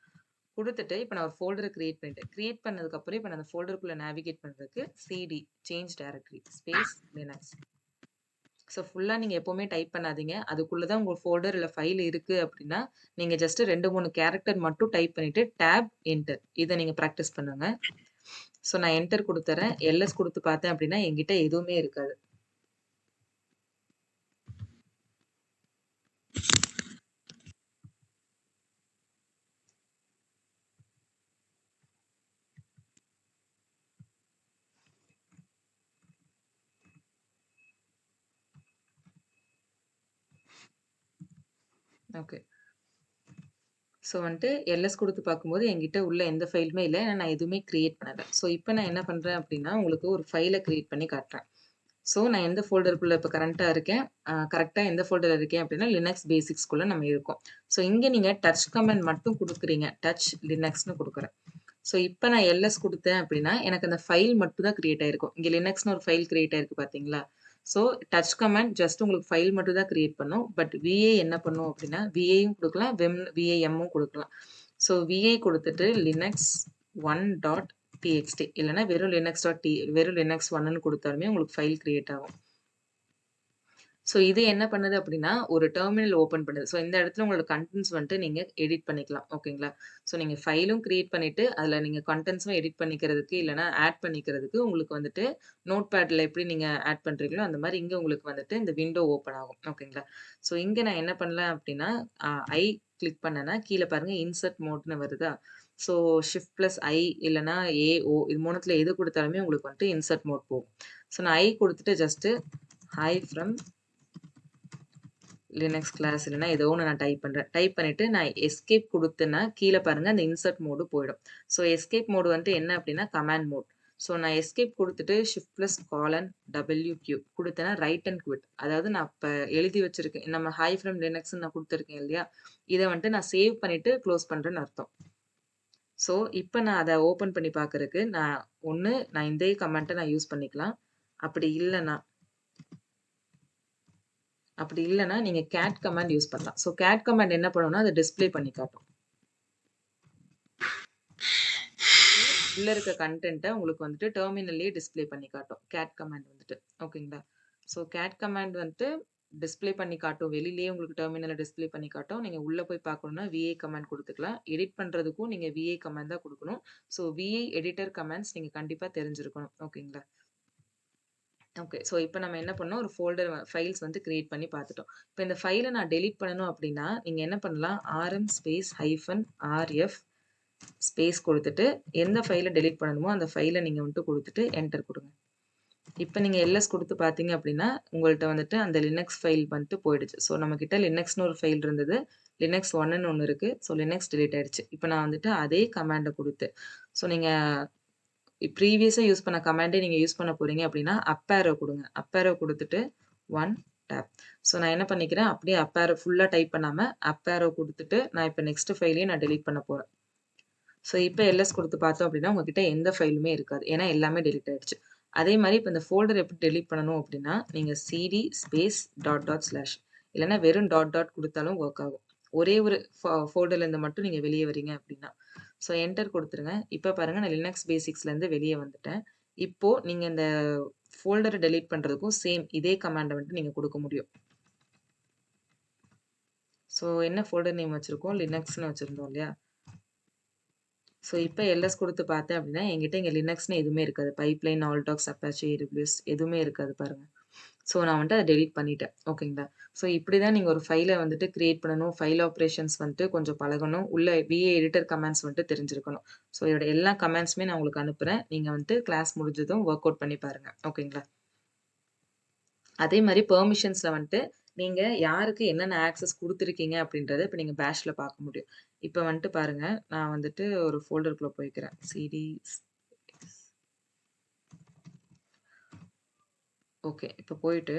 குடுத்துட்டு இப்ப நான் ஒரு ஃபோல்டர கிரியேட் பண்ணிட்டேன். கிரியேட் பண்ணதுக்கப்புறம் இப்ப நான் அந்த ஃபோல்டருக்குள்ள நேவிகேட் பண்றதுக்கு CD change directory space Linux. So ஃபுல்லா நீங்க எப்பவுமே டைப் பண்ணாதீங்க. அதுக்குள்ள தான் உங்க ஃபோல்டர் இல்ல ஃபைல் இருக்கு அப்டின்னா, நீங்க ஜஸ்ட் 2, 3 கேரக்டர் மட்டும் டைப் பண்ணிட்டு டேப், என்டர் இத நீங்க பிராக்டிஸ் பண்ணுங்க. ஸோ நான் என்டர் குடுத்துர்றேன். எல்எஸ் குடுத்து பார்த்தேன் அப்டின்னா, என்கிட்ட எதுவுமே இருக்காது. ஓகே. ஸோ வந்துட்டு எல்எஸ் குடுத்து பார்க்கும்போது என்கிட்ட உள்ள எந்த ஃபைலுமே இல்ல. ஏன்னா நான் எதுவுமே கிரியேட் பண்ணல. ஸோ இப்ப நான் என்ன பண்றேன் அப்டின்னா, உங்களுக்கு ஒரு ஃபைல கிரியேட் பண்ணி காட்டுறேன். ஸோ நான் எந்த ஃபோல்டருக்குள்ள இப்ப கரண்ட்டா இருக்கேன், கரெக்ட்டா எந்த ஃபோல்டர்ல இருக்கேன் அப்டின்னா, லினக்ஸ் பேசிக்ஸ்குள்ள நம்ம இருக்கோம். ஸோ இங்க நீங்க டச் கமாண்ட் மட்டும் குடுக்குறீங்க. டச் லினக்ஸ்ன்னு குடுக்குறேன். ஸோ இப்ப நான் எல்எஸ் குடுத்தேன் அப்டின்னா, எனக்கு அந்த ஃபைல் மட்டும் தான் கிரியேட் ஆயிருக்கும். இங்க லினக்ஸ்ன்னு ஒரு ஃபைல் கிரியேட் ஆயிருக்கு பார்த்தீங்களா? ஸோ டச் கமாண்ட் ஜஸ்ட் உங்களுக்கு ஃபைல் மட்டும் தான் கிரியேட் பண்ணும். பட் விஏ என்ன பண்ணும் அப்டின்னா, விஏயும் குடுக்கலாம், விஏஎம்மும் குடுக்கலாம். ஸோ விஏ குடுத்துட்டு லினக்ஸ் 1 டாட் டிஎக்ஸ்டி இல்லன்னா வெறும் லினக்ஸ் டாட் வெறும் லினக்ஸ் 1ன்னு குடுத்தாலுமே உங்களுக்கு ஃபைல் கிரியேட் ஆகும். ஸோ இது என்ன பண்ணுது அப்டின்னா, ஒரு டெர்மினல் ஓப்பன் பண்ணுது. ஸோ இந்த இடத்துல உங்களோட கன்டென்ட்ஸ் வந்துட்டு நீங்க எடிட் பண்ணிக்கலாம். ஓகேங்களா? ஸோ நீங்க ஃபைலும் கிரியேட் பண்ணிட்டு, அதுல நீங்க கன்டென்ட்ஸும் எடிட் பண்ணிக்கிறதுக்கு, இல்லன்னா ஆட் பண்ணிக்கிறதுக்கு உங்களுக்கு வந்துட்டு நோட்பேட்ல எப்படி நீங்க ஆட் பண்றீங்களோ, அந்த மாரி இங்க உங்களுக்கு வந்துட்டு இந்த விண்டோ ஓப்பன் ஆகும். ஓகேங்களா? ஸோ இங்க நான் என்ன பண்ணலாம் அப்டின்னா, ஐ கிளிக் பண்ணேன்னா, கீழ பாருங்க இன்சர்ட் மோட்ன்னு வருதா? ஸோ ஷிஃப்ட் பிளஸ் ஐ இல்லன்னா ஏஓ இது 3த்துல எது குடுத்தாலுமே உங்களுக்கு வந்துட்டு இன்சர்ட் மோட் போகும். ஸோ நான் ஐ குடுத்துட்டு just hi from Linux class இல்லன்னா ஏதோ ஒண்ணு நான் டைப் பண்றேன். டைப் பண்ணிட்டு நான் எஸ்கேப் குடுத்தேன்னா, கீழ பாருங்க அந்த இன்சர்ட் மோடு போயிடும். ஸோ எஸ்கேப் மோடு வந்துட்டு என்ன அப்டின்னா கமாண்ட் மோட். ஸோ நான் எஸ்கேப் குடுத்துட்டு ஷிஃப்ட் பிளஸ் காலன் டபிள்யூக்யூ குடுத்தேன்னா ரைட் அண்ட் குவிட். அதாவது நான் இப்ப எழுதி வச்சிருக்கேன். நம்ம ஹாய் ஃப்ரம் லினக்ஸ்ன்னு நான் குடுத்துருக்கேன் இல்லையா? இத வந்துட்டு நான் சேவ் பண்ணிட்டு குளோஸ் பண்றேன்னு அர்த்தம். ஸோ இப்ப நான் அத ஓப்பன் பண்ணி பார்க்கறக்கு நான் இதே கமாண்ட்ட நான் யூஸ் பண்ணிக்கலாம். அப்படி இல்லன்னா நீங்க கேட் கமாண்ட் யூஸ் பண்ணலாம். ஸோ கேட் கமாண்ட் என்ன பண்ணும்னா, அத டிஸ்ப்ளே பண்ணி காட்டும். உள்ள இருக்க கன்டென்ட்ட உங்களுக்கு வந்துட்டு டெர்மினல்லயே டிஸ்ப்ளே பண்ணி காட்டும். கேட் கமாண்ட் வந்துட்டு. ஓகேங்களா? ஸோ கேட் கமாண்ட் வந்துட்டு டிஸ்ப்ளே பண்ணி காட்டும். வெளிலயே உங்களுக்கு டெர்மினல்ல டிஸ்ப்ளே பண்ணி காட்டும். நீங்க உள்ள போய் பார்க்கணும்னா விஏ கமாண்ட் குடுத்துக்கலாம். எடிட் பண்றதுக்கும் நீங்க விஏ கமாண்ட் தான் குடுக்கணும். ஸோ விஏ எடிட்டர் கமாண்ட்ஸ் நீங்க கண்டிப்பா தெரிஞ்சிருக்கணும். ஓகேங்களா? ஓகே. ஸோ இப்ப நம்ம என்ன பண்ணோம், ஒரு ஃபைல்ஸ் வந்து கிரியேட் பண்ணி பார்த்துட்டோம். இப்ப இந்த ஃபைல நான் டெலீட் பண்ணணும் அப்டின்னா, நீங்க என்ன பண்ணலாம், RM space hyphen RF space குடுத்துட்டு, எந்த ஃபைல டெலீட் பண்ணணுமோ, அந்த ஃபைல நீங்க வந்துட்டு குடுத்துட்டு என்டர் குடுங்க. இப்ப நீங்க எல்எஸ் குடுத்து பார்த்தீங்க அப்டின்னா, உங்கள்ட்ட வந்துட்டு அந்த லினக்ஸ் ஃபைல் வந்துட்டு போயிடுச்சு. ஸோ நம்மகிட்ட லினக்ஸ்ன்னு ஒரு ஃபைல் இருந்தது. லினக்ஸ் 1ன்னு ஒண்ணு இருக்கு. ஸோ லினக்ஸ் டெலீட் ஆயிடுச்சு. இப்ப நான் வந்துட்டு அதே கமாண்ட குடுத்து, ஸோ நீங்க ப்ரீவியஸா யூஸ் பண்ண கமாண்டே நீங்க யூஸ் பண்ண போறீங்க அப்டின்னா, அப் ஆரோ குடுங்க. அப் ஆரோ குடுத்துட்டு 1 டேப். ஸோ நான் என்ன பண்ணிக்கிறேன், அப்படியே அப் ஆரோ ஃபுல்லா டைப் பண்ணாம, அப் ஆரோ குடுத்துட்டு, நான் இப்ப நெக்ஸ்ட் ஃபைலயும் நான் டெலீட் பண்ண போறேன். ஸோ இப்ப எல்எஸ் குடுத்து பார்த்தோம் அப்டின்னா, உங்ககிட்ட எந்த ஃபைலுமே இருக்காது. ஏன்னா எல்லாமே டெலீட் ஆயிடுச்சு. அதே மாரி இப்ப இந்த ஃபோல்டர் எப்படி டெலீட் பண்ணணும் அப்டின்னா, நீங்க CD space dot dot slash இல்லன்னா வெறும் டாட் டாட் குடுத்தாலும் வொர்க் ஆகும். ஒரே ஒரு ஃபோல்டர்ல இருந்து மட்டும் நீங்க வெளிய வரீங்க அப்டின்னா. ஸோ என்டர் குடுத்துருங்க. இப்ப பாருங்க நான் லினக்ஸ் பேசிக்ஸ்லேருந்து வெளிய வந்துட்டேன். இப்போ நீங்க இந்த ஃபோல்டர டெலீட் பண்றதுக்கும் சேம் இதே கமாண்ட வந்துட்டு நீங்க குடுக்க முடியும். ஸோ என்ன ஃபோல்டர் நேம் வச்சிருக்கோம்? லினக்ஸ்ன்னு வச்சிருந்தோம் இல்லையா? ஸோ இப்ப எல்எஸ் குடுத்து பார்த்தேன் அப்டின்னா, என்கிட்ட இங்க லினக்ஸ்ன்னு எதுவுமே இருக்காது. பைப்லைன், ஆல்டாக்ஸ், அப்பாச்சி, AWS எதுவுமே இருக்காது பாருங்க. ஸோ நான் வந்துட்டு அத டெலீட் பண்ணிட்டேன். ஓகேங்களா? ஸோ இப்படிதான் நீங்க ஒரு ஃபைல வந்துட்டு கிரியேட் பண்ணணும். ஃபைல் ஆப்பரேஷன்ஸ் வந்துட்டு கொஞ்சம் பழகணும். உள்ள விஏ எடிட்டர் கமாண்ட்ஸ் வந்துட்டு தெரிஞ்சிருக்கணும். ஸோ இதோட எல்லா கமாண்ட்ஸுமே நான் உங்களுக்கு அனுப்புறேன். நீங்க வந்துட்டு கிளாஸ் முடிஞ்சதும் வொர்க் அவுட் பண்ணி பாருங்க. ஓகேங்களா? அதே மாரி பெர்மிஷன்ஸ்ல வந்துட்டு நீங்க யாருக்கு என்னென்ன ஆக்சஸ் குடுத்துருக்கீங்க அப்படின்றத இப்ப நீங்க பேஷ்ல பார்க்க முடியும். இப்ப வந்துட்டு பாருங்க, நான் வந்துட்டு ஒரு ஃபோல்டருக்குள்ள போய்க்கிறேன். CD okay. இப்ப போயிட்டு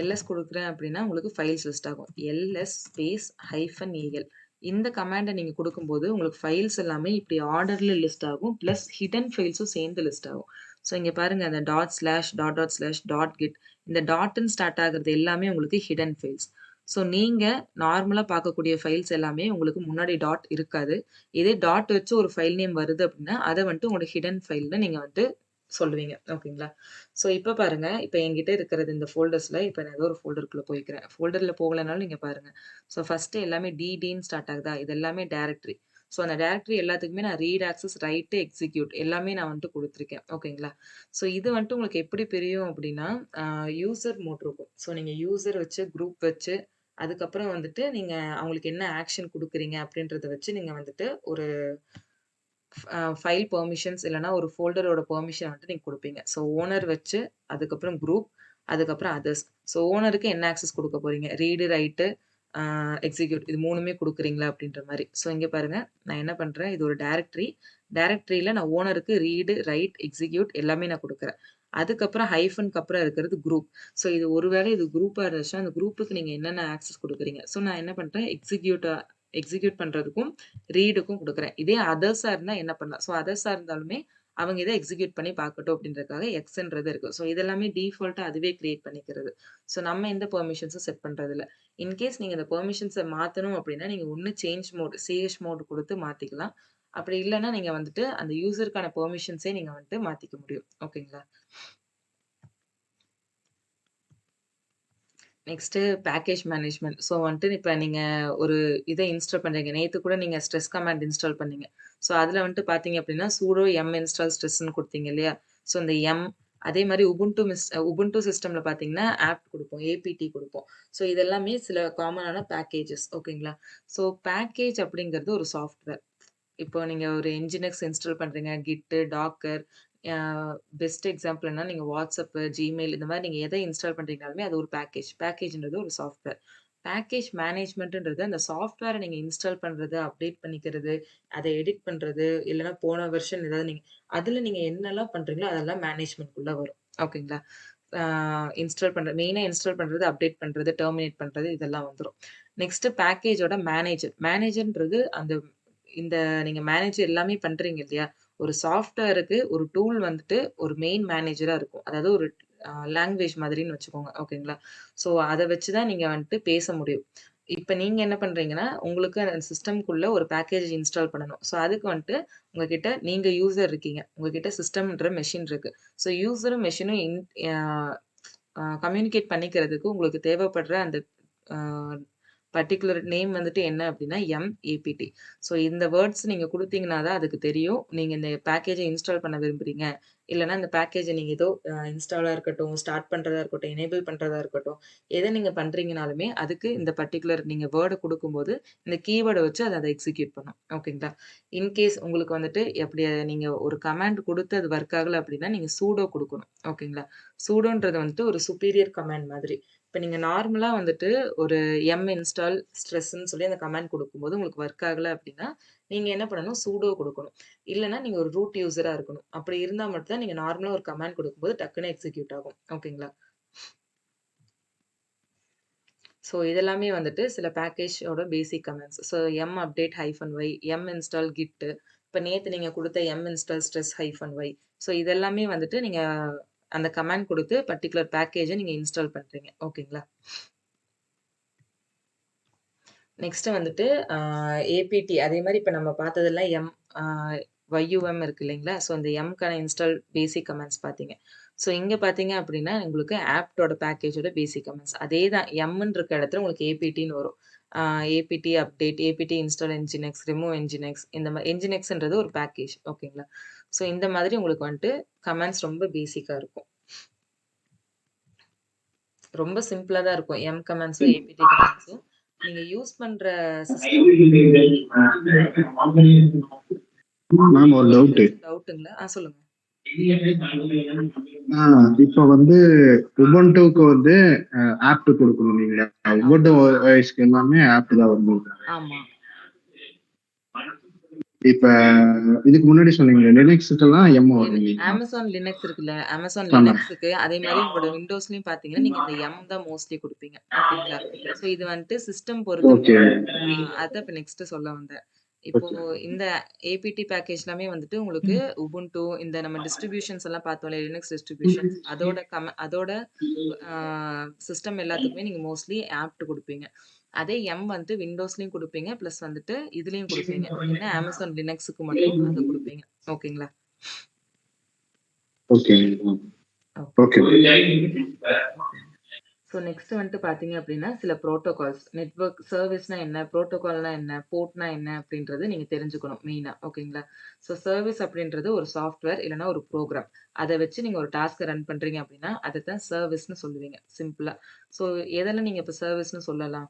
எல்எஸ் குடுக்குறேன் அப்படின்னா, உங்களுக்கு ஃபைல்ஸ் லிஸ்ட் ஆகும். LS space hyphen AL. இந்த கமாண்ட நீங்க குடுக்கும்போது, உங்களுக்கு ஃபைல்ஸ் எல்லாமே இப்படி ஆர்டர்ல லிஸ்ட் ஆகும். பிளஸ் ஹிடன் ஃபைல்ஸும் சேர்ந்து லிஸ்ட் ஆகும். ஸோ இங்க பாருங்க அந்த dot slash, dot dot slash, dot git இந்த டாட்ன்னு ஸ்டார்ட் ஆகுறது எல்லாமே உங்களுக்கு ஹிடன் ஃபைல்ஸ். ஸோ நீங்க நார்மலா பார்க்கக்கூடிய ஃபைல்ஸ் எல்லாமே உங்களுக்கு முன்னாடி டாட் இருக்காது. இதே டாட் வச்சு ஒரு ஃபைல் நேம் வருது அப்படின்னா, அத வந்துட்டு உங்களோட ஹிடன் ஃபைல்ன்னு நீங்க வந்துட்டு சொல்லுவீங்க. ஓகேங்களா? ஸோ இப்ப பாருங்க, இப்ப என்கிட்ட இருக்கிறது இந்த ஃபோல்டர்ஸ்ல இப்ப நான் ஏதோ ஒரு ஃபோல்டருக்குள்ள போய்க்கிறேன். ஃபோல்டர்ல போகலனாலும் நீங்க பாருங்க. ஸோ ஃபர்ஸ்ட்டு எல்லாமே டின்னு ஸ்டார்ட் ஆகுதா? இது எல்லாமே டைரக்டரி. ஸோ அந்த டைரக்டரி எல்லாத்துக்குமே நான் ரீட் ஆக்சஸ், ரைட், எக்ஸிக்யூட் எல்லாமே நான் வந்துட்டு குடுத்துருக்கேன். ஓகேங்களா? ஸோ இது வந்துட்டு உங்களுக்கு எப்படி பிரியும் அப்படின்னா, அ யூசர் மோட் இருக்கும். ஸோ நீங்க யூசர் வச்சு, குரூப் வச்சு, அதுக்கப்புறம் வந்துட்டு நீங்க அவங்களுக்கு என்ன ஆக்ஷன் குடுக்குறீங்க அப்படின்றத வச்சு நீங்க வந்துட்டு ஒரு ஃபைல் பெர்மிஷன்ஸ் இல்லன்னா ஒரு ஃபோல்டரோட பெர்மிஷன் வந்துட்டு நீங்க குடுப்பீங்க. ஸோ ஓனர் வச்சு, அதுக்கப்புறம் குரூப், அதுக்கப்புறம் அதர்ஸ். ஸோ ஓனருக்கு என்ன ஆக்சஸ் குடுக்க போறீங்க? ரீடு, ரைட்டு, எக்ஸிக்யூட் இது 3மே குடுக்குறீங்களா? அப்படின்ற மாரி. ஸோ இங்க பாருங்க, நான் என்ன பண்றேன், இது ஒரு டைரக்டரி. டைரக்டரியில நான் ஓனருக்கு ரீடு, ரைட், எக்ஸிக்யூட் எல்லாமே நான் குடுக்குறேன். அதுக்கப்புறம் ஹைஃபனுக்கு அப்புறம் இருக்கிறது குரூப். ஸோ இது ஒரு வேளை இது குரூப்பா இருந்துச்சுன்னா, அந்த குரூப்புக்கு நீங்க என்னென்ன ஆக்சஸ் குடுக்குறீங்க? ஸோ நான் என்ன பண்றேன், எக்ஸிக்யூட் பண்றதுக்கும், ரீடுக்கும் குடுக்குறேன். இதே அதர்ஸா இருந்தா என்ன பண்ணலாம்? ஸோ அதர்ஸா இருந்தாலுமே அவங்க இத எக்ஸிக்யூட் பண்ணி பார்க்கட்டும் அப்படின்றதுக்காக எக்ஸ்ன்றது இருக்கு. ஸோ இதெல்லாமே டிஃபால்ட்டா அதுவே கிரியேட் பண்ணிக்கிறது. ஸோ நம்ம எந்த பெர்மிஷன்ஸும் செட் பண்றதில்ல. இன்கேஸ் நீங்க இந்த பெர்மிஷன்ஸ மாத்தணும் அப்படின்னா, நீங்க ஒண்ணு சேஞ்ச் மோட், சிஹெச் மோட் குடுத்து மாத்திக்கலாம். அப்படி இல்லன்னா, நீங்க வந்துட்டு அந்த யூசருக்கான பெர்மிஷன்ஸே நீங்க வந்துட்டு மாத்திக்க முடியும். ஓகேங்களா? Next package management. ஸோ வந்துட்டு இப்ப நீங்க ஒரு இத இன்ஸ்டால் பண்றீங்க. நேத்து கூட நீங்க ஸ்ட்ரெஸ் கமாண்ட் இன்ஸ்டால் பண்ணீங்க. ஸோ அதுல வந்துட்டு பார்த்தீங்க அப்படின்னா, சூடோ எம் இன்ஸ்டால் ஸ்ட்ரெஸ்ன்னு குடுத்தீங்க இல்லையா? ஸோ இந்த எம் அதே மாரி உபுண்டு சிஸ்டம்ல பார்த்தீங்கன்னா, ஆப்ட் குடுப்போம். ஏபிடி குடுப்போம். ஸோ இதெல்லாமே சில காமனான பேக்கேஜஸ் ஓகேங்களா? ஸோ பேக்கேஜ் அப்படிங்கிறது ஒரு சாஃப்ட்வேர். இப்போ நீங்க ஒரு என்ஜினிக்ஸ் இன்ஸ்டால் பண்றீங்க. கிட்டு, டாக்கர் அ பெஸ்ட் எக்ஸாம்பிள் என்னன்னா, நீங்க WhatsApp, Gmail இந்த மாரி நீங்க எத இன்ஸ்டால் பண்றீங்கனாலுமே அது ஒரு பேக்கேஜ். பேக்கேஜ்ன்றது ஒரு சாஃப்ட்வேர். பேக்கேஜ் மேனேஜ்மென்ட்ன்றது அந்த சாஃப்ட்வேர நீங்க இன்ஸ்டால் பண்றது, அப்டேட் பண்ணிக்கிறது, அத எடிட் பண்றது, இல்லன்னா போன வெர்ஷன் ஏதாவது அதுல நீங்க என்னலாம் பண்றீங்களோ அதெல்லாம் மேனேஜ்மென்ட்குள்ள வரும். ஓகேங்களா? ஆ மெயினா இன்ஸ்டால் பண்றது, அப்டேட் பண்றது, டெர்மினேட் பண்றது இதெல்லாம் வந்துரும். Next பேக்கேஜோட manager. மேனேஜர்ன்றது இந்த நீங்க மேனேஜ் எல்லாமே பண்றீங்க இல்லையா? ஒரு சாஃப்ட்வேருக்கு ஒரு டூல் வந்துட்டு ஒரு மெயின் மேனேஜரா இருக்கும். அதாவது ஒரு லாங்குவேஜ் மாதிரின்னு வச்சுக்கோங்க. ஓகேங்களா? ஸோ அத வச்சு தான் நீங்க வந்துட்டு பேச முடியும். இப்ப நீங்க என்ன பண்றீங்கன்னா, உங்களுக்கு அந்த சிஸ்டம்க்குள்ள ஒரு பேக்கேஜ் இன்ஸ்டால் பண்ணணும். ஸோ அதுக்கு வந்துட்டு உங்ககிட்ட நீங்க யூசர் இருக்கீங்க. உங்ககிட்ட சிஸ்டம்ன்ற மெஷின் இருக்கு. ஸோ யூசரும் மெஷினும் இன் அ கம்யூனிகேட் பண்ணிக்கிறதுக்கு உங்களுக்கு தேவைப்படுற அந்த அ பர்ட்டிகுலர் நேம் வந்துட்டு என்ன அப்டின்னா, எம்-ஏ-பி-டி. ஸோ இந்த வேர்ட்ஸ் நீங்க குடுத்தீங்கன்னா தான் அதுக்கு தெரியும். நீங்க இந்த பேக்கேஜ இன்ஸ்டால் பண்ண விரும்புறீங்க. இல்லன்னா இந்த பேக்கேஜ நீங்க ஏதோ இன்ஸ்டாலா இருக்கட்டும், ஸ்டார்ட் பண்றதா இருக்கட்டும், எனேபிள் பண்றதா இருக்கட்டும், எத நீங்க பண்றீங்கனாலுமே அதுக்கு இந்த பர்ட்டிகுலர் நீங்க வேர்ட குடுக்கும்போது, இந்த கீவேர்ட வச்சு அத எக்ஸிக்யூட் பண்ணும். ஓகேங்களா? இன்கேஸ் உங்களுக்கு வந்துட்டு எப்டி நீங்க ஒரு கமாண்ட் குடுத்து அது ஒர்க் ஆகல அப்டின்னா, நீங்க சூடோ குடுக்கணும். ஓகேங்களா? சூடோன்றது வந்துட்டு ஒரு சுப்பீரியர் கமாண்ட் மாதிரி. இப்ப நீங்க நார்மலா வந்துட்டு ஒரு இன்ஸ்டால் ஸ்ட்ரெஸ்ன்னு சொல்லி அந்த கமாண்ட் குடுக்கும்போது உங்களுக்கு ஒர்க் ஆகல அப்டின்னா, நீங்க என்ன பண்ணணும்? சூடோ குடுக்கணும். இல்லன்னா நீங்க ஒரு ரூட் யூசரா இருக்கணும். அப்படி இருந்தா மட்டும் தான் நீங்க நார்மலா ஒரு கமாண்ட் குடுக்கும்போது டக்குனு எக்ஸிக்யூட் ஆகும். ஓகேங்களா? ஸோ இதெல்லாமே வந்துட்டு சில பேக்கேஜோட basic commands. So update hyphen Y, install git. இப்ப நேத்து நீங்க குடுத்த install stress hyphen Y. So இதெல்லாமே வந்துட்டு நீங்க அந்த கமாண்ட் குடுத்து பர்ட்டிகுலர் பேக்கேஜ நீங்க இன்ஸ்டால் பண்றீங்க. ஓகேங்களா? நெக்ஸ்ட் வந்துட்டு அ ஏபிடி அதே மாரி இப்ப நம்ம பார்த்ததெல்லாம் அ YUM இருக்கு இல்லைங்களா? ஸோ அந்த எம்க்கான இன்ஸ்டால் பேசிக் கமாண்ட்ஸ் பார்த்தீங்க. ஸோ இங்க பார்த்தீங்க அப்டின்னா, உங்களுக்கு ஆப்ட்டோட பேக்கேஜோட பேசிக் கமாண்ட்ஸ். அதே தான் எம்ன்னு இருக்க இடத்துல உங்களுக்கு ஏபிடின்னு வரும். ஆ APT update, APT install nginx, remove nginx இந்த மாரி என்ஜினிக்ஸ்ன்றது ஒரு பேக்கேஜ் ஓகேங்களா? ஸோ இந்த மாதிரி உங்களுக்கு வந்துட்டு கமாண்ட்ஸ் ரொம்ப பேசிக்கா இருக்கும். ரொம்ப சிம்பிளா தான் இருக்கும். கமாண்ட்ஸும், ஏபிடி கமாண்ட்ஸும். நீங்க யூஸ் பண்ற சிஸ்டம் மேம் ஒரு டவுட்டு. ஏதாச்சும் டவுட்டுங்களா? சொல்லுங்க. இப்போ வந்து உபுண்டுக்கு வந்து ஆப்ட் கொடுக்கணும் நீங்க. உபுண்டு ஆமா, OSக்கு எல்லாமே ஆப்ட் தான் வருது. ஆமா. இப்ப இதுக்கு முன்னாடி சொன்னீங்க லினக்ஸ்க்கெல்லாம் வரும் இல்லைங்களா? Amazon Linux இருக்குல்ல. Amazon ஆமா. Linuxக்கு அதே மாரி உங்களோட Windowஸ்லயும் பார்த்தீங்கன்னா, நீங்க இந்த தான் மோஸ்ட்லி குடுப்பீங்க. ஓகேங்களா? ஸோ இது வந்துட்டு சிஸ்டம் பொறுத்து ஓகே. அதான் இப்ப நெக்ஸ்ட் சொல்ல வந்தேன். இப்போ இந்த ஏபிடி பேக்கேஜ் எல்லாமே வந்துட்டு உங்களுக்கு உபுண்டு இந்த நம்ம டிஸ்ட்ரிபியூஷன்ஸ் எல்லாம் பார்த்தோம்ல லினக்ஸ் டிஸ்ட்ரிபியூஷன்ஸ் அதோட சிஸ்டம் எல்லாத்துக்குமே நீங்க மோஸ்ட்லி ஆப்ட் குடுப்பீங்க. அதே வந்துட்டு விண்டோஸ்லயும் குடுப்பீங்க. பிளஸ் வந்துட்டு இதுலயும் குடுப்பீங்க. என்ன Amazon Linuxக்கு மட்டும் அத குடுப்பீங்க. ஓகேங்களா? Okay. Okay. Okay. So next வந்துட்டு பார்த்தீங்க அப்படின்னா, சில புரோட்டோகால்ஸ். நெட்வொர்க் சர்வீஸ்னா என்ன? புரோட்டோகால்னா என்ன? போர்ட்னா என்ன? அப்படின்றது நீங்க தெரிஞ்சுக்கணும் மெயினா. ஓகேங்களா? ஸோ சர்வீஸ் அப்படின்றது ஒரு சாஃப்ட்வேர் இல்லன்னா ஒரு ப்ரோகிராம். அத வச்சு நீங்க ஒரு டாஸ்க்க ரன் பண்றீங்க அப்படின்னா, அதத்தான் சர்வீஸ்ன்னு சொல்லுவீங்க சிம்பிளா. ஸோ எதெல்லாம் நீங்க இப்ப சர்வீஸ்ன்னு சொல்லலாம்?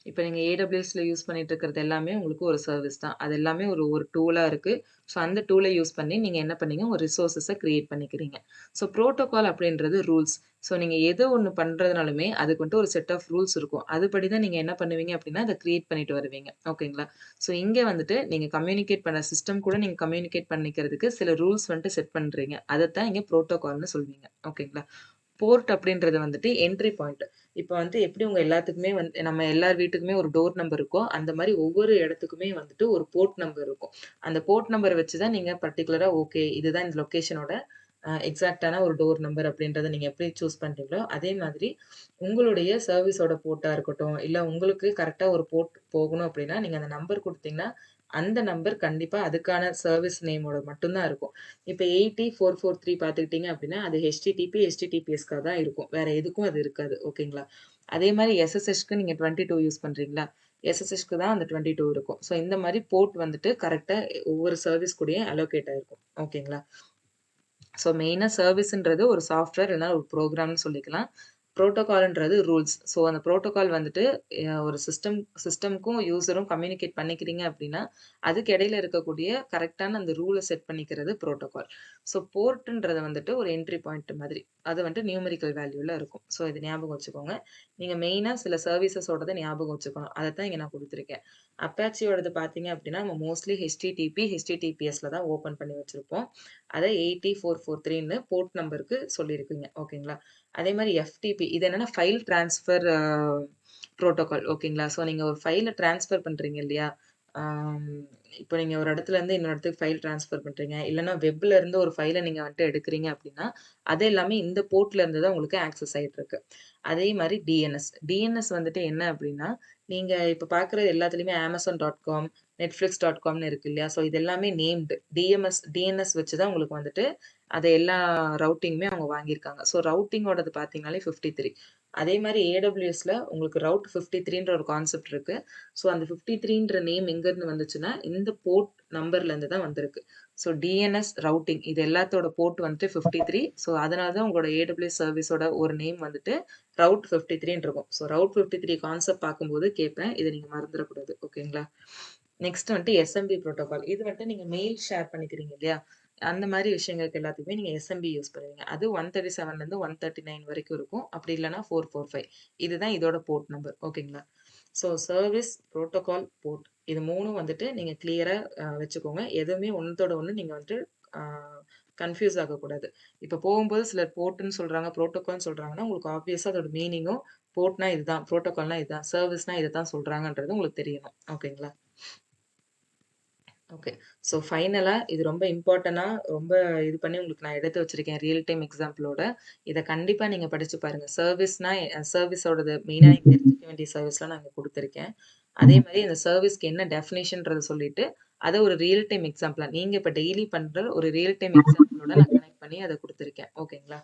இப்ப நீங்க AWSல யூஸ் பண்ணிட்டு இருக்கிறது எல்லாமே உங்களுக்கு ஒரு சர்விஸ் தான். அது எல்லாமே ஒரு ஒரு டூலா இருக்கு. ஸோ அந்த டூல யூஸ் பண்ணி நீங்க என்ன பண்ணீங்க, ஒரு ரிசோர்ஸஸ கிரியேட் பண்ணிக்கிறீங்க. ஸோ புரோட்டோகால் அப்படின்றது ரூல்ஸ். ஸோ நீங்க எது ஒண்ணு பண்றதுனாலுமே அதுக்கு வந்துட்டு ஒரு செட் ஆஃப் ரூல்ஸ் இருக்கும். அதுபடி தான் நீங்க என்ன பண்ணுவீங்க அப்படின்னா, அத கிரியேட் பண்ணிட்டு வருவீங்க. ஓகேங்களா? ஸோ இங்க வந்துட்டு நீங்க கம்யூனிகேட் பண்ண சிஸ்டம் கூட நீங்க கம்யூனிகேட் பண்ணிக்கிறதுக்கு சில ரூல்ஸ் வந்துட்டு செட் பண்றீங்க. அதத்தான் இங்க புரோட்டோகால்னு சொல்வீங்க. ஓகேங்களா? போர்ட் அப்படின்றது வந்துட்டு என்ட்ரி பாயிண்ட். இப்ப வந்து எப்படி உங்க எல்லாத்துக்குமே வந்து நம்ம எல்லார் வீட்டுக்குமே ஒரு டோர் நம்பர் இருக்கோ, அந்த மாரி ஒவ்வொரு இடத்துக்குமே வந்துட்டு ஒரு போர்ட் நம்பர் இருக்கும். அந்த போர்ட் நம்பர வச்சு தான் நீங்க பர்ட்டிகுலரா ஓகே இதுதான் இந்த லொகேஷனோட எக்ஸாக்ட்டான ஒரு டோர் நம்பர் அப்படின்றத நீங்க எப்படி சூஸ் பண்றீங்களோ, அதே மாதிரி உங்களுடைய சர்வீஸோட போர்ட்டா இருக்கட்டும், இல்ல உங்களுக்கு கரெக்ட்டா ஒரு போர்ட் போகணும் அப்படின்னா, நீங்க அந்த நம்பர் குடுத்தீங்கன்னா, அந்த நம்பர் கண்டிப்பா அதுக்கான சர்வீஸ் நேமோட மட்டும் தான் இருக்கும். இப்ப 80443 பார்த்துக்கிட்டீங்க அப்படின்னா, அது HTTP, HTTPSக்காக தான் இருக்கும். வேற எதுக்கும் அது இருக்காது. ஓகேங்களா? அதே மாரி SSHக்கு நீங்க 22 யூஸ் பண்றீங்களா? SSHக்கு தான் அந்த 22 இருக்கும். ஸோ இந்த மாரி போர்ட் வந்துட்டு கரெக்ட்டா ஒவ்வொரு சர்வீஸ் கூடயும் அலோகேட் ஆயிருக்கும். ஓகேங்களா? ஸோ மெயினா சர்வீஸ்ன்றது ஒரு சாஃப்ட்வேர் இல்லன்னா ஒரு ப்ரோகிராம்னு சொல்லிக்கலாம். புரோட்டோகால்ன்றது ரூல்ஸ். ஸோ அந்த புரோட்டோகால் வந்துட்டு ஒரு சிஸ்டம்க்கும் யூசரும் கம்யூனிகேட் பண்ணிக்கிறீங்க அப்படின்னா, அதுக்கு இடையில இருக்கக்கூடிய கரெக்ட்டான அந்த ரூல செட் பண்ணிக்கிறது புரோட்டோகால். ஸோ போர்ட்ன்றது வந்துட்டு ஒரு என்ட்ரி பாயிண்ட் மாதிரி. அது வந்துட்டு நியூமெரிக்கல் வேல்யூல இருக்கும். ஸோ இது ஞாபகம் வச்சுக்கோங்க. நீங்க மெயினா சில சர்வீசஸோடத ஞாபகம் வச்சுக்கணும். அதத்தான் இங்க நான் குடுத்துருக்கேன். அப்பாச்சியோடது பார்த்தீங்க அப்படின்னா, நம்ம மோஸ்ட்லி HTTP, HTTPSல தான் ஓப்பன் பண்ணி வச்சிருப்போம். அத 80443ன்னு போர்ட் நம்பருக்கு சொல்லியிருக்குங்க. ஓகேங்களா? அதே மாரி FTP இது என்னன்னா ஃபைல் டிரான்ஸ்ஃபர் புரோட்டோகால். ஓகேங்களா? ஸோ நீங்க ஒரு ஃபைல டிரான்ஸ்ஃபர் பண்றீங்க இல்லையா? ஆம் இப்போ நீங்க ஒரு இடத்துல இருந்து இன்னொரு இடத்துக்கு ஃபைல் டிரான்ஸ்ஃபர் பண்றீங்க. இல்லன்னா வெப்ல இருந்து ஒரு ஃபைல நீங்க வந்துட்டு எடுக்குறீங்க அப்படின்னா, அது எல்லாமே இந்த போர்ட்ல இருந்து தான் உங்களுக்கு ஆக்சஸ் ஆயிட்டு இருக்கு. அதே மாரி DNS. DNS வந்துட்டு என்ன அப்படின்னா, நீங்க இப்ப பார்க்குறது எல்லாத்துலயுமே Amazon.com, Netflix.comன்னு இருக்கு இல்லையா? ஸோ இது எல்லாமே நேம்டு. DNS வச்சு தான் உங்களுக்கு வந்துட்டு அது எல்லா ரவுட்டிங்குமே அவங்க வாங்கியிருக்காங்க. ஸோ ரவுட்டிங்கோடது பார்த்தீங்கனாலே 53. அதே மாரி AWSல உங்களுக்கு ரவுட் 53ன்ற ஒரு கான்செப்ட் இருக்கு. ஸோ அந்த 53ன்ற நேம் எங்கருந்து வந்துச்சுன்னா, இந்த போர்ட் நம்பர்லேருந்து தான் வந்திருக்கு. ஸோ DNS ரவுட்டிங் இது எல்லாத்தோட போர்ட் வந்துட்டு 53. ஸோ அதனால தான் உங்களோட AWS சர்வீஸோட ஒரு நேம் வந்துட்டு ரவுட் 53ன்னு இருக்கும். ஸோ ரவுட் 53 கான்செப்ட் பார்க்கும்போது கேட்பேன். இத நீங்க மறந்துறக்கூடாது. ஓகேங்களா? நெக்ஸ்ட் வந்துட்டு எஸ்எம்பி புரோட்டோகால். இது வந்துட்டு நீங்க மெயில் ஷேர் பண்ணிக்கிறீங்க இல்லையா? அந்த மாரி விஷயங்களுக்கு எல்லாத்துக்குமே நீங்க எஸ்எம்பி யூஸ் பண்ணுவீங்க. அது 137லேருந்து 139 வரைக்கும் இருக்கும். அப்படி இல்லன்னா 445. இதுதான் இதோட போர்ட் நம்பர். ஓகேங்களா? ஸோ சர்வீஸ், புரோட்டோகால், போர்ட் இது 3ம் வந்துட்டு நீங்க கிளியரா வச்சுக்கோங்க. எதுவுமே ஒண்ணத்தோட ஒண்ணு நீங்க வந்துட்டு அ கன்ஃப்யூஸ் ஆகக்கூடாது. இப்ப போகும்போது சிலர் போர்ட்ன்னு சொல்றாங்க, புரோட்டோகால்ன்னு சொல்றாங்கன்னா, உங்களுக்கு ஆப்வியஸா அதோட மீனிங்கும் போர்ட்னா இதுதான், புரோட்டோகால்னா இதுதான், சர்வீஸ்னா இதத்தான் சொல்றாங்கன்றது உங்களுக்கு தெரியணும். ஓகேங்களா? ஓகே. ஸோ ஃபைனலா இது ரொம்ப இம்பார்ட்டன்ட்டா ரொம்ப இது பண்ணி உங்களுக்கு நான் எடுத்து வச்சிருக்கேன் ரியல் டைம் எக்ஸாம்பிளோட. இத கண்டிப்பா நீங்க படிச்சு பாருங்க. சர்வீஸ்னா சர்வீஸோடது மெயினா நீங்க தெரிஞ்சுக்க வேண்டிய சர்வீஸ்லாம் நான் இங்க குடுத்துருக்கேன். அதே மாரி அந்த சர்வீஸ்க்கு என்ன டெஃபினிஷன்றத சொல்லிட்டு, அத ஒரு ரியல் டைம் எக்ஸாம்பிளா நீங்க இப்ப டெய்லி பண்ற ஒரு ரியல் டைம் எக்ஸாம்பிளோட நான் கனெக்ட் பண்ணி அத குடுத்துருக்கேன். ஓகேங்களா?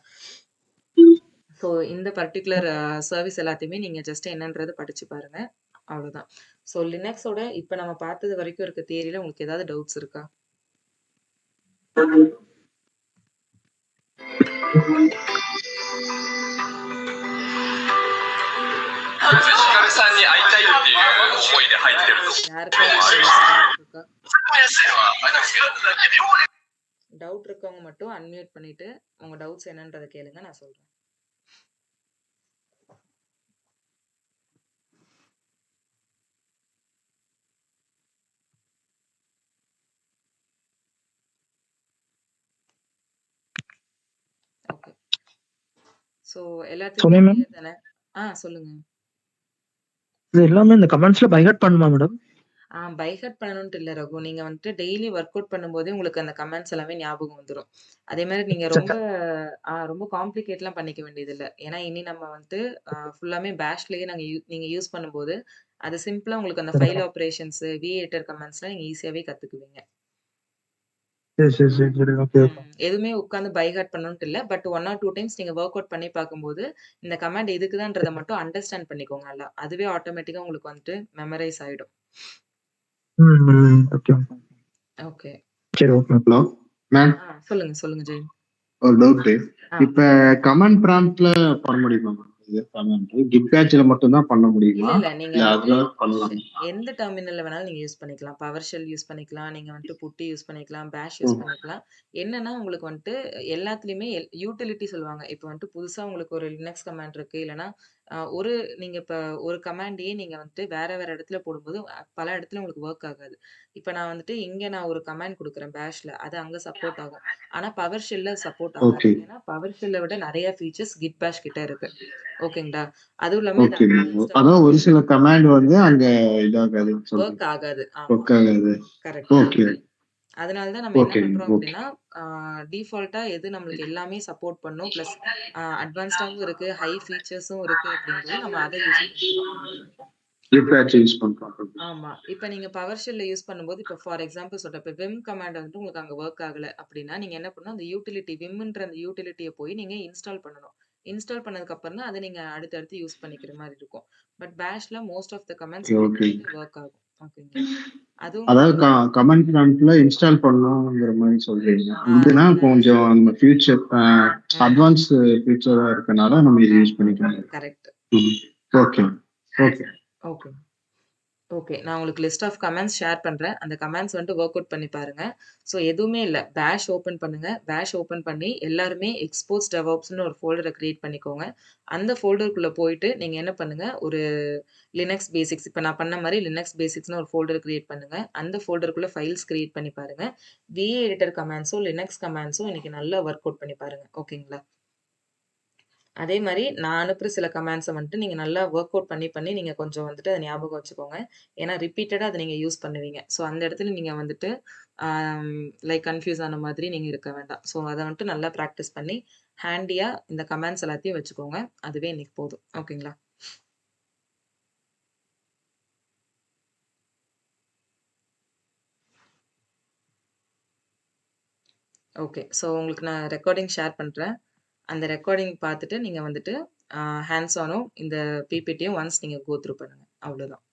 ஸோ இந்த பர்ட்டிகுலர் சர்வீஸ் எல்லாத்தையுமே நீங்க ஜஸ்ட் என்னன்றத படிச்சு பாருங்க. அவ்வளோதான். ஸோ லினக்ஸோட இப்ப நம்ம பார்த்தது வரைக்கும் இருக்க தியரில உங்களுக்கு ஏதாவது டவுட்ஸ் இருக்கா? ヒカルさんに会いたいっていう思いで入ってると。 யாருக்காவது டவுட் இருக்கா? あれなんですけど、料理 டவுட் இருக்கவங்க மட்டும் அன்மியூட் பண்ணிட்டு உங்க டவுட்ஸ் என்னன்றத கேளுங்க. நான் சொல்றேன். ஓகே. ஸோ எல்லாத்துக்குமே சொன்னேன் மேம். கிளியர் தானே? சொல்லுங்க. இது எல்லாமே இந்த கமெண்ட்ஸ்ல பை ஹார்ட் பண்ணுமா மேடம்? பை ஹார்ட் பண்ணணுன்ட்டு இல்ல ரகு. நீங்க வந்துட்டு டெய்லி ஒர்க் அவுட் பண்ணும்போதே உங்களுக்கு அந்த கமெண்ட்ஸ் எல்லாமே ஞாபகம் வந்துரும். அதே மாரி நீங்க ரொம்ப காம்ப்ளிகேட்லாம் பண்ணிக்க வேண்டியதில்ல. ஏன்னா இனி நம்ம வந்துட்டு ஃபுல்லாமே பேஷ்லயே நீங்க யூஸ் பண்ணும்போது, அது சிம்பிளா உங்களுக்கு அந்த ஃபைல் ஆப்பரேஷன்ஸ், விஏட்டர் கமெண்ட்ஸ்லாம் நீங்க ஈஸியாவே கத்துக்குவீங்க. சரி. ஓகே. எதுவுமே உட்கார்ந்து பை ஹார்ட் பண்ணணுன்ட்டு இல்ல. பட் 1 ஆர் 2 டைம்ஸ் நீங்க வொர்க் அவுட் பண்ணி பார்க்கும்போது, இந்த கமாண்ட் எதுக்குதான்றத மட்டும் அண்டர்ஸ்டாண்ட் பண்ணிக்கோங்க நல்லா. அதுவே ஆட்டோமேட்டிக்கா உங்களுக்கு வந்துட்டு மெமரைஸ் ஆயிடும். ஓகே. ஓகே. சரி, ஓகே. ஹலோ மேம், சொல்லுங்க ஜெயின். ஒரு டவுட். ஆ. இப்ப கமெண்ட் ப்ராம்ப்ட்ல பண்ண முடியுமா மேம்? கிட் பேட்ச்ல மட்டும் தான் பண்ண இல்ல, முடியுமா? இல்ல. நீங்க இல்ல வந்துட்டு அதுல பண்ணலாம். எந்த டெர்மினல்ல வேணாலும் நீங்க யூஸ் பண்ணிக்கலாம். பவர் ஷெல் யூஸ் பண்ணிக்கலாம். நீங்க வந்துட்டு புட்டி யூஸ் பண்ணிக்கலாம். பேஷ் யூஸ் பண்ணிக்கலாம். என்னன்னா உங்களுக்கு வந்துட்டு எல்லாத்துலயுமே யூட்டிலிட்டி சொல்லுவாங்க. இப்ப வந்துட்டு புதுசா உங்களுக்கு ஒரு லினக்ஸ் கமாண்ட் இருக்கு. இல்லன்னா ஒரு நீங்க இப்ப ஒரு கமாண்டையே நீங்க வந்துட்டு வேற வேற இடத்துல போடும்போது பல இடத்துல உங்களுக்கு வொர்க் ஆகாது. இப்ப நான் வந்துட்டு இங்க நான் ஒரு கமாண்ட் குடுக்குறேன் பேஷ்ல. அது அங்க சப்போர்ட் ஆகும். ஆனா பவர் ஷெல்ல சப்போர்ட் ஆகாது. ஓகே. ஏன்னா பவர் ஷெல்ல விட நெறைய ஃபீச்சர்ஸ் கிட் பேஷ் கிட்ட இருக்கு. ஓகேங்களா? அதுவும் இல்லாம இத ஓகே. அட்வான்ஸ்டா அதான் ஒரு சில கமாண்ட் வந்து அங்க இதாகாதுன்னு வொர்க் சொல்றீங்க. ஆகாது. ஆமா. ஒர்க் ஆகாது. கரெக்ட். ஓகே. அதனால தான் நம்ம என்ன ஓகேங்க. பண்றோம் ஓகே. அப்டின்னா, டிஃபால்ட்டா எது நம்மளுக்கு எல்லாமே சப்போர்ட் பண்ணும். பிளஸ் அட்வான்ஸ்டாவும் இருக்கு. ஹை ஃபீச்சர்ஸும் இருக்கு அப்டிங்கும்போது நம்ம அத யூஸ் பண்ணிக்கிறோம். கிட் பேட்ச் யூஸ் பண்றோம். ஆமா. இப்ப நீங்க பவர் ஷெல்ல யூஸ் பண்ணும்போது, இப்ப ஃபார் எக்ஸாம்பிள் சொல்றேன். இப்ப விம் கமாண்ட் வந்துட்டு உங்களுக்கு அங்க வொர்க் ஆகல அப்டின்னா, நீங்க என்ன பண்ணணும், அந்த யூட்டிலிட்டி விம்ன்ற அந்த யூட்டிலிட்டிய போய் நீங்க இன்ஸ்டால் பண்ணணும். இன்ஸ்டால் பண்ணதுக்கு அப்புறம் தான் அத நீங்க அடுத்து யூஸ் பண்ணிக்கிற மாரி இருக்கும். பட் பேஷ்ல most of the commands okay, உங்களுக்கு ஓகே. வந்துட்டு வொர்க் ஆகும். ஓகேங்களா? அதுவும் அதாவது கமெண்ட் ப்ராம்ப்ட்ல இன்ஸ்டால் பண்ணணுங்கிற மாதிரி சொல்றீங்க. இதுனா நீங்க கொஞ்சம் நம்ம ஃபியூச்சர் ம். அட்வான்ஸ் ஃபியூச்சரா இருக்கனால நம்ம இதை யூஸ் பண்ணிக்கலாம். Correct. Okay. Okay. Okay. Okay. நான் உங்களுக்கு லிஸ்ட் ஆஃப் கமாண்ட்ஸ் ஷேர் பண்றேன். அந்த கமாண்ட்ஸ் வந்துட்டு வொர்க் அவுட் பண்ணி பாருங்க. ஸோ எதுவுமே இல்ல. பேஷ் ஓப்பன் பண்ணுங்க. பேஷ் ஓப்பன் பண்ணி எல்லாருமே எக்ஸ்போர்ட்ஸ் டெவாப்ஸ்ன்னு ஒரு ஃபோல்டர கிரியேட் பண்ணிக்கோங்க. அந்த ஃபோல்டருக்குள்ள போயிட்டு நீங்க என்ன பண்ணுங்க, ஒரு லினக்ஸ் பேசிக்ஸ் இப்ப நான் பண்ண மாரி லினக்ஸ் பேசிக்ஸ்ன்னு ஒரு ஃபோல்டர் கிரியேட் பண்ணுங்க. அந்த ஃபோல்டருக்குள்ள ஃபைல்ஸ் கிரியேட் பண்ணி பாருங்க. விஏ எடிட்டர் கமாண்ட்ஸும், லினக்ஸ் கமாண்ட்ஸும் இன்னைக்கு நல்லா வொர்க் அவுட் பண்ணி பாருங்க. ஓகேங்களா? அதே மாரி நான் அனுப்புற சில கமாண்ட்ஸ வந்துட்டு நீங்க நல்லா வொர்க் அவுட் பண்ணி நீங்க கொஞ்சம் வந்துட்டு அத ஞாபகம் வச்சுக்கோங்க. ஏன்னா ரிப்பீட்டடா அத நீங்க யூஸ் பண்ணுவீங்க. ஸோ அந்த இடத்துல நீங்க வந்துட்டு ஆம் லைக் கன்ஃப்யூஸ் ஆன மாதிரி நீங்க இருக்க வேண்டாம். ஸோ அத வந்துட்டு நல்லா பிராக்டிஸ் பண்ணி ஹேண்டியா இந்த கமாண்ட்ஸ் எல்லாத்தையும் வச்சுக்கோங்க. அதுவே இன்னைக்கு போதும். ஓகேங்களா? ஓகே. ஸோ உங்களுக்கு நான் ரெக்கார்டிங் ஷேர் பண்றேன். அந்த ரெக்கார்டிங் பார்த்துட்டு நீங்க வந்துட்டு ஹேண்ட்ஸ் ஆனும் இந்த பிபிடியும் ஒன்ஸ் நீங்க கோ த்ரூ பண்ணுங்க. அவ்வளோதான்.